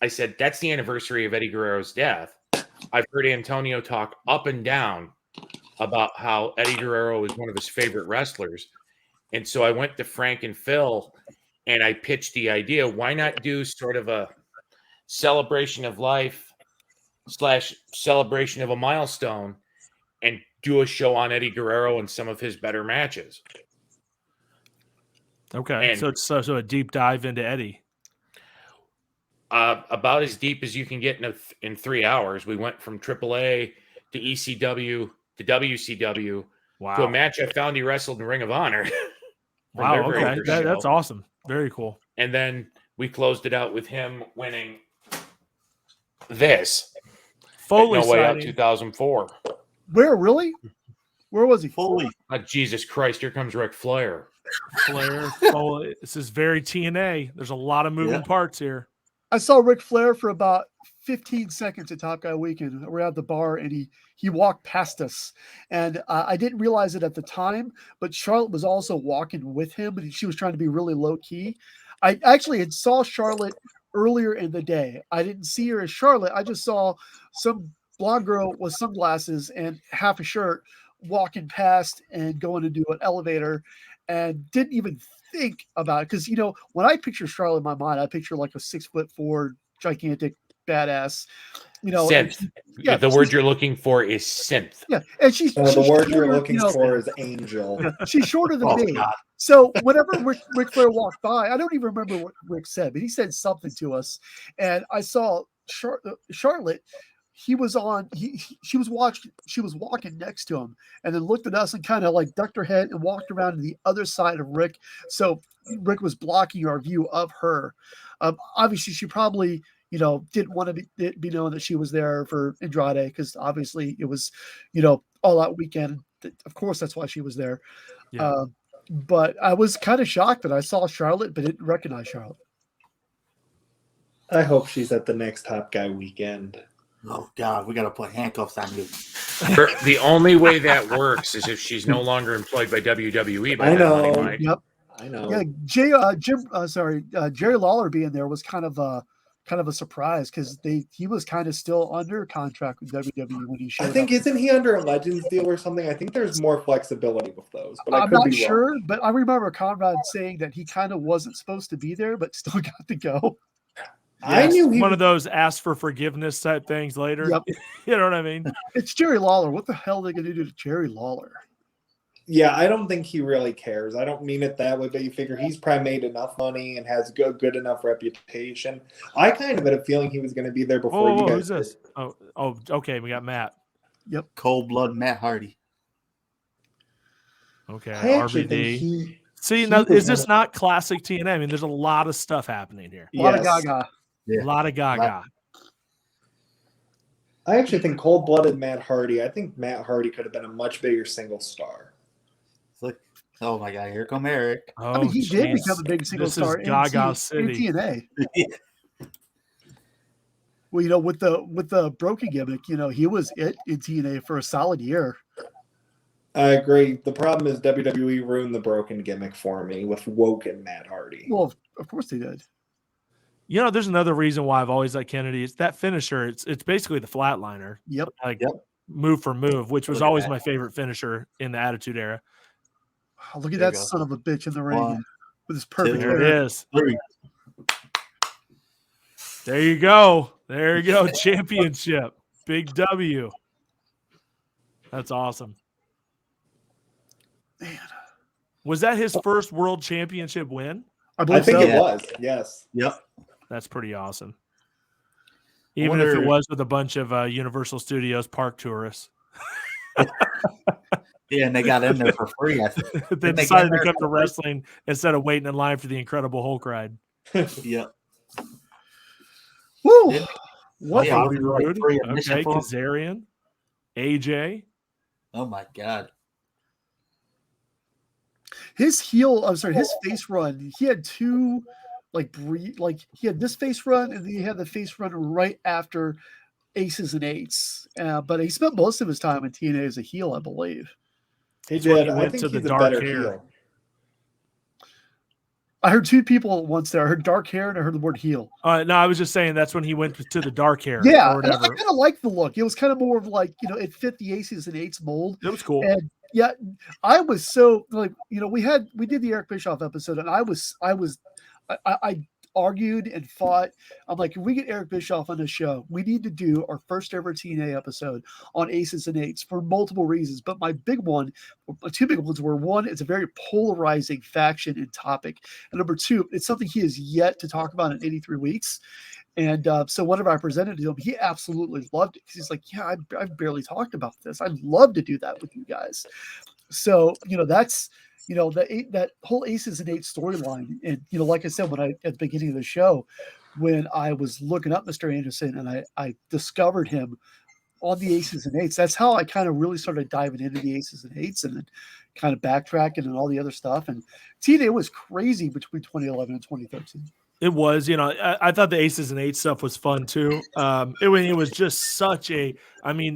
I said, that's the anniversary of Eddie Guerrero's death. I've heard Antonio talk up and down about how Eddie Guerrero is one of his favorite wrestlers. And so I went to Frank and Phil, and I pitched the idea, why not do sort of a celebration of life / celebration of a milestone and do a show on Eddie Guerrero and some of his better matches. Okay. And so it's so a deep dive into Eddie. About as deep as you can get in 3 hours. We went from AAA to ECW to WCW to a match I found he wrestled in Ring of Honor. Wow. Okay. That's awesome. Very cool. And then we closed it out with him winning this. Foley No Way Out sighting. 2004. Where, really? Where was he? Foley. Jesus Christ, here comes Ric Flair. Flair, Foley. This is very TNA. There's a lot of moving parts here. I saw Ric Flair for about 15 seconds at Top Guy Weekend. We're at the bar, and he walked past us. And I didn't realize it at the time, but Charlotte was also walking with him, and she was trying to be really low-key. I actually had saw Charlotte earlier in the day. I didn't see her as Charlotte. I just saw some blonde girl with sunglasses and half a shirt walking past and going to do an elevator, and didn't even think about it. Because, you know, when I picture Charlotte in my mind, I picture like a 6'4" gigantic badass, you know. Synth. The word you're looking for is synth. Yeah, and she's the word you're shorter, looking you know, for is angel. Yeah, she's shorter than me. God. So whenever Ric Flair walked by, I don't even remember what Rick said, but he said something to us, and I saw Charlotte. She was walking next to him, and then looked at us and kind of like ducked her head and walked around to the other side of Rick. So Rick was blocking our view of her. Obviously, she probably, you know, didn't want to be known that she was there for Andrade, because obviously it was, you know, All Out weekend. Of course, that's why she was there. Yeah. But I was kind of shocked that I saw Charlotte, but didn't recognize Charlotte. I hope she's at the next Top Guy weekend. Oh God, we gotta put handcuffs on you. The only way that works is if she's no longer employed by WWE. By I that know. money, Mike. Yep. I know. Yeah, Jerry Lawler being there was kind of a surprise, because he was kind of still under contract with WWE when he showed I think up. isn't he under a Legends deal or something? I think there's more flexibility with those, but I I'm could not be sure, wrong. but I remember Conrad saying that he kind of wasn't supposed to be there, but still got to go. I knew he one of those ask for forgiveness type things later. Yep. You know what I mean? It's Jerry Lawler. What the hell are they going to do to Jerry Lawler? Yeah, I don't think he really cares. I don't mean it that way, but you figure he's probably made enough money and has good enough reputation. I kind of had a feeling he was going to be there before you guys. Who's this? Oh, okay. We got Matt. Yep. Cold blood Matt Hardy. Okay. I actually think RVD. See, now is this not classic TNA? I mean, there's a lot of stuff happening here. A lot of Gaga. Yeah. A lot of Gaga. I actually think cold-blooded Matt Hardy. I think Matt Hardy could have been a much bigger single star. It's like, oh my God, here come Eric. Oh, I mean, he did jeez. become a big single This star is Gaga in City. TNA. Well, you know, with the broken gimmick, you know, he was it in TNA for a solid year. I agree. The problem is WWE ruined the broken gimmick for me with Woken Matt Hardy. Well, of course they did. You know, there's another reason why I've always liked Kennedy. It's that finisher. It's basically the flatliner. Yep. Like Yep. move for move, which was Look at always that. my favorite finisher in the Attitude Era. Oh, look at There that you go. son of a bitch in the ring 1, with his perfect 2, There hair. it is. 3. There you go. There you go. Championship. Big W. That's awesome. Man, Was that his first world championship win? I I believe think so. it was. Yes. Yep. That's pretty awesome. Even if it was with a bunch of Universal Studios park tourists. Yeah, and they got in there for free. I think. They Didn't they decided get to there come to for free? wrestling instead of waiting in line for the Incredible Hulk ride. Yep. Woo! Yeah. What? Yeah, Bobby like Roode. free admission Okay, for 'em. Kazarian. AJ. Oh my God. His face run. He had two like he had this face run, and then he had the face run right after Aces and Eights. But he spent most of his time in TNA as a heel, I believe. He That's when did. he I went think to the he's a dark better hair. heel. I heard two people once there. I heard dark hair and I heard the word heel. No, I was just saying that's when he went to the dark hair. Yeah, or and I whatever. kind of liked the look. It was kind of more of like, it fit the Aces and Eights mold. It was cool. And yeah, I was so like, we did the Eric Bischoff episode, and I argued and fought. I'm like, if we get Eric Bischoff on the show, we need to do our first ever TNA episode on Aces and Eights for multiple reasons. But my two big ones were, one, it's a very polarizing faction and topic. And number two, it's something he has yet to talk about in 83 weeks. And so whenever I presented to him, he absolutely loved it. He's like, yeah, I've barely talked about this. I'd love to do that with you guys. So, that's, that whole Aces and Eights storyline. And, like I said, at the beginning of the show, when I was looking up Mr. Anderson and I discovered him on the Aces and Eights, that's how I kind of really started diving into the Aces and Eights and then kind of backtracking and all the other stuff. And TNA was crazy between 2011 and 2013. It was, I thought the Aces and Eights stuff was fun too. It was just such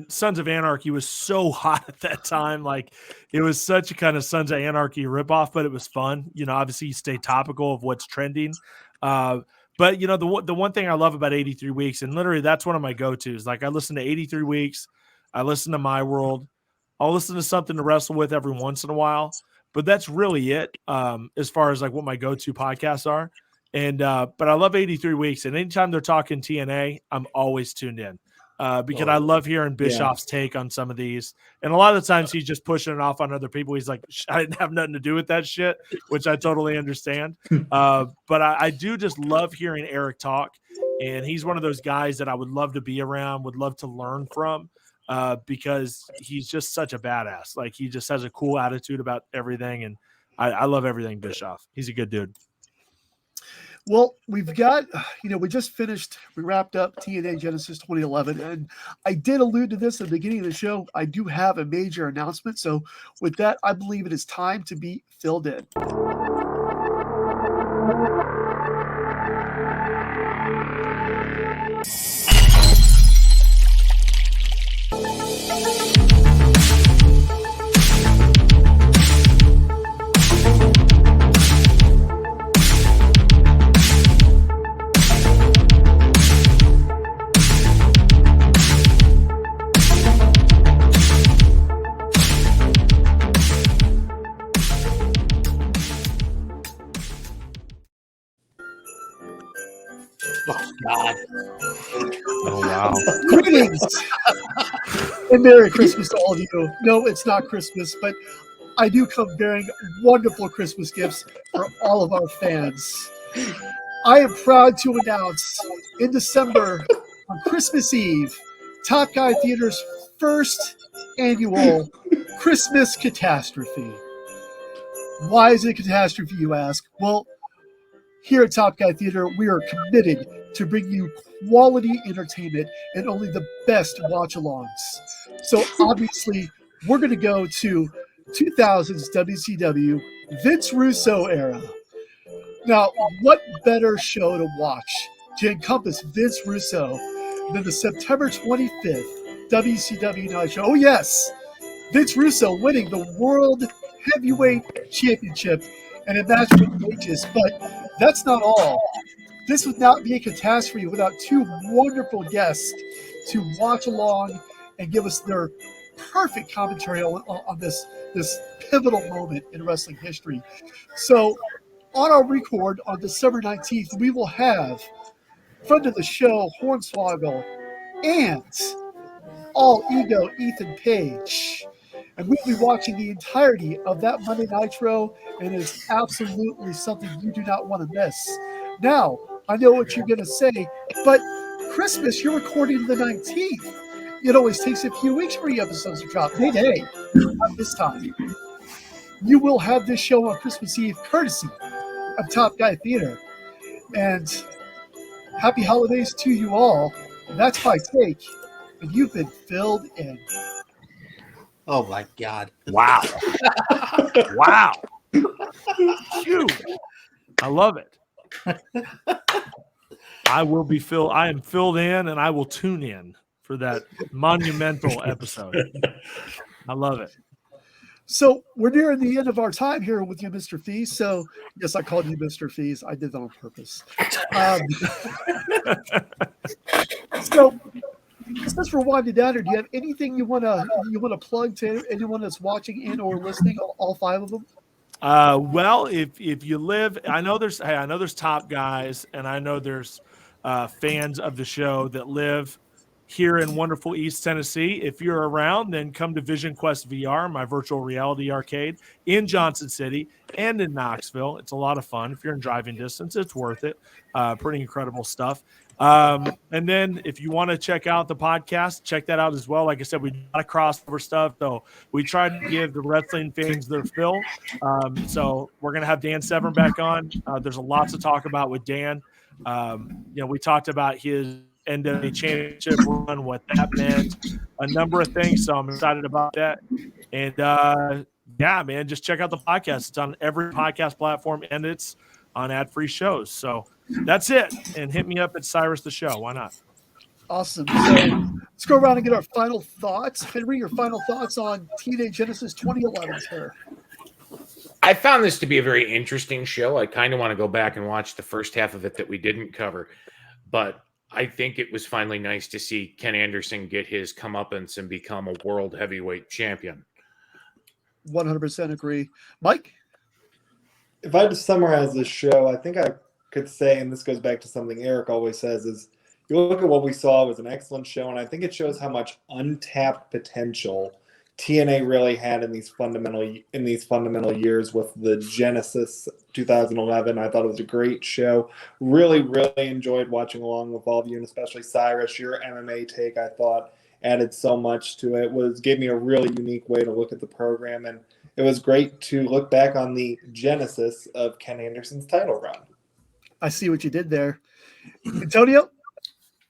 Sons of Anarchy was so hot at that time. Like, it was such a kind of Sons of Anarchy ripoff, but it was fun. Obviously you stay topical of what's trending. But the one thing I love about 83 Weeks, and literally that's one of my go-tos. Like, I listen to 83 Weeks, I listen to My World, I'll listen to something to wrestle with every once in a while, but that's really it. As far as like what my go-to podcasts are. And but I love 83 Weeks, and anytime they're talking TNA, I'm always tuned in because I love hearing Bischoff's take on some of these. And a lot of the times he's just pushing it off on other people. He's like, I didn't have nothing to do with that shit, which I totally understand. But I do just love hearing Eric talk, and he's one of those guys that I would love to be around, would love to learn from, because he's just such a badass. Like, he just has a cool attitude about everything, and I love everything Bischoff. He's a good dude. Well, we've got, we wrapped up TNA Genesis 2011, and I did allude to this at the beginning of the show. I do have a major announcement. So with that, I believe it is time to be filled in. Oh, God. Oh, wow. Greetings and Merry Christmas to all of you. No, it's not Christmas, but I do come bearing wonderful Christmas gifts for all of our fans. I am proud to announce in December, on Christmas Eve, Top Guy Theater's first annual Christmas catastrophe. Why is it a catastrophe, you ask? Well, here at Top Guy Theater, we are committed to bring you quality entertainment and only the best watch-alongs. So obviously, we're going to go to 2000s WCW Vince Russo era. Now, what better show to watch to encompass Vince Russo than the September 25th WCW Night Show? Oh yes, Vince Russo winning the World Heavyweight Championship and a match with wages. But that's not all. This would not be a catastrophe without two wonderful guests to watch along and give us their perfect commentary on this pivotal moment in wrestling history. So on our record on December 19th, we will have friend of the show, Hornswoggle, and All Ego Ethan Page. And we'll be watching the entirety of that Monday Nitro, and it's absolutely something you do not want to miss. Now, I know what you're going to say, but Christmas, you're recording the 19th. It always takes a few weeks for your episodes to drop. Hey, not this time. You will have this show on Christmas Eve, courtesy of Top Guy Theater. And happy holidays to you all. That's my take. And you've been filled in. Oh my God. Wow. Wow. Phew. I love it. I am filled in, and I will tune in for that monumental episode. I love it. So we're nearing the end of our time here with you, Mr. Fees. So yes, I called you Mr. Fees. I did that on purpose. So since we're winding down here, do you have anything you wanna plug to anyone that's watching in or listening? All 5 of them. Well, if you live, I know there's top guys, and I know there's fans of the show that live here in wonderful East Tennessee. If you're around, then come to Vision Quest VR, my virtual reality arcade in Johnson City and in Knoxville. It's a lot of fun. If you're in driving distance, it's worth it. Pretty incredible stuff. And then if you want to check out the podcast, check that out as well. Like I said, we do a lot of crossover stuff, so we try to give the wrestling fans their fill. So we're going to have Dan Severn back on. There's a lot to talk about with Dan. We talked about his NWA championship run, what that meant, a number of things. So I'm excited about that. And yeah, man, just check out the podcast. It's on every podcast platform, and it's on ad-free shows. So that's it. And hit me up at Cyrus the Show. Why not? Awesome. So let's go around and get our final thoughts. Henry, your final thoughts on TNA Genesis 2011, sir. I found this to be a very interesting show. I kind of want to go back and watch the first half of it that we didn't cover, but I think it was finally nice to see Ken Anderson get his comeuppance and become a world heavyweight champion. 100% agree. Mike? If I had to summarize this show, I think I could say, and this goes back to something Eric always says, is you look at what we saw, it was an excellent show, and I think it shows how much untapped potential TNA really had in these fundamental years with the Genesis 2011. I thought it was a great show. Really, really enjoyed watching along with all of you, and especially Cyrus. Your MMA take, I thought, added so much to it. Gave me a really unique way to look at the program, and it was great to look back on the genesis of Ken Anderson's title run. I see what you did there. Antonio?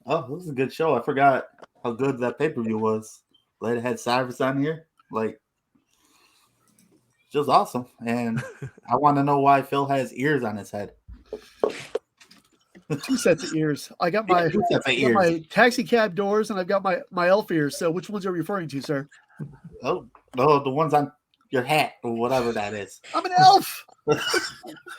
Oh, this was a good show. I forgot how good that pay-per-view was. Glad it had Cyrus on here. Like, just awesome. And I want to know why Phil has ears on his head. 2 sets of ears. I got my, my taxi cab doors, and I've got my elf ears. So which ones are you referring to, sir? Oh, the ones on your hat or whatever that is. I'm an elf.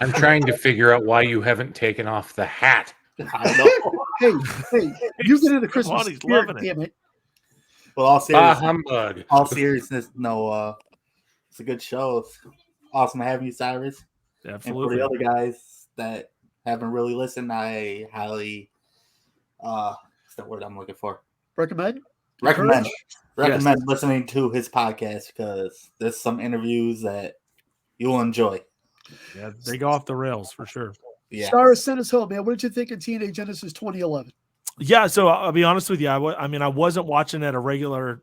I'm trying to figure out why you haven't taken off the hat. I know. Hey, you get into Christmas spirit, damn it. Well, Humbug. all seriousness, no, it's a good show. It's awesome having you, Cyrus. Absolutely. And for the other guys that haven't really listened, I highly, what's the word I'm looking for? Recommend listening to his podcast, because there's some interviews that you'll enjoy. Yeah, they go off the rails for sure. Yeah. Cyrus, send us home, man. What did you think of TNA Genesis 2011? Yeah, so I'll be honest with you. I wasn't watching at a regular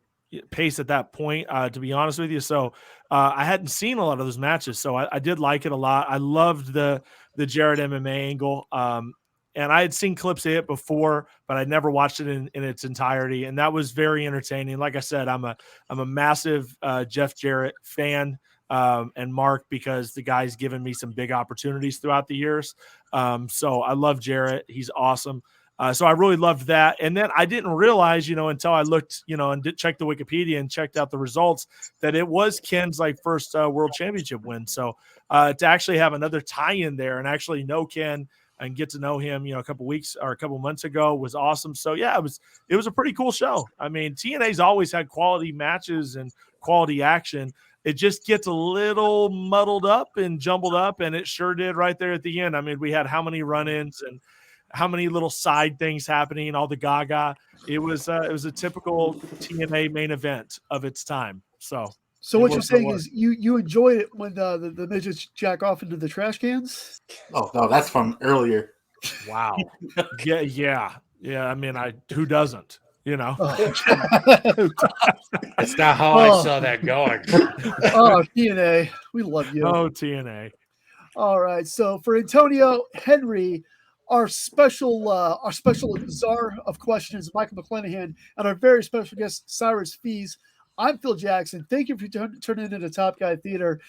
pace at that point, to be honest with you. So I hadn't seen a lot of those matches. So I did like it a lot. I loved the Jarrett MMA angle. And I had seen clips of it before, but I'd never watched it in its entirety. And that was very entertaining. Like I said, I'm a massive Jeff Jarrett fan. And Mark, because the guy's given me some big opportunities throughout the years. So I love Jarrett. He's awesome. So I really loved that. And then I didn't realize, until I looked, and did check the Wikipedia and checked out the results, that it was Ken's first world championship win. So to actually have another tie-in there and actually know Ken and get to know him, a couple weeks or a couple months ago was awesome. So yeah, it was a pretty cool show. I mean, TNA's always had quality matches and quality action. It just gets a little muddled up and jumbled up, and it sure did right there at the end. I mean, we had how many run-ins and how many little side things happening, all the gaga. It was a typical TNA main event of its time. So what you're saying is you enjoyed it when the midgets jack off into the trash cans? Oh no, that's from earlier. Wow. yeah. I mean, who doesn't? Oh. That's not how I saw that going. Oh, TNA, we love you. Oh, TNA. All right, so for Antonio, Henry, our special czar of questions, Michael McClanahan, and our very special guest, Cyrus Fees. I'm Phil Jackson. Thank you for turning into Top Guy Theater,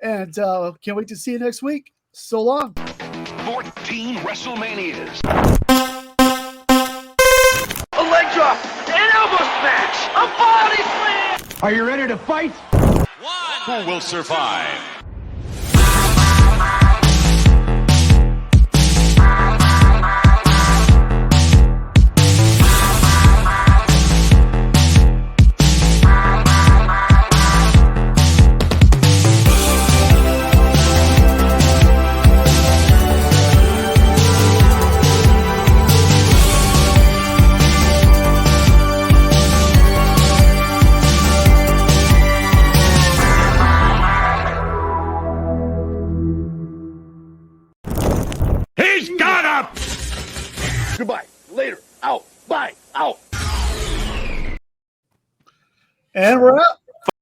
and can't wait to see you next week. So long. 14 WrestleManias. A leg drop, an elbow smash, a body slam. Are you ready to fight? Who will survive? He's got him. Goodbye. Later. Out. Bye. Out. And we're out.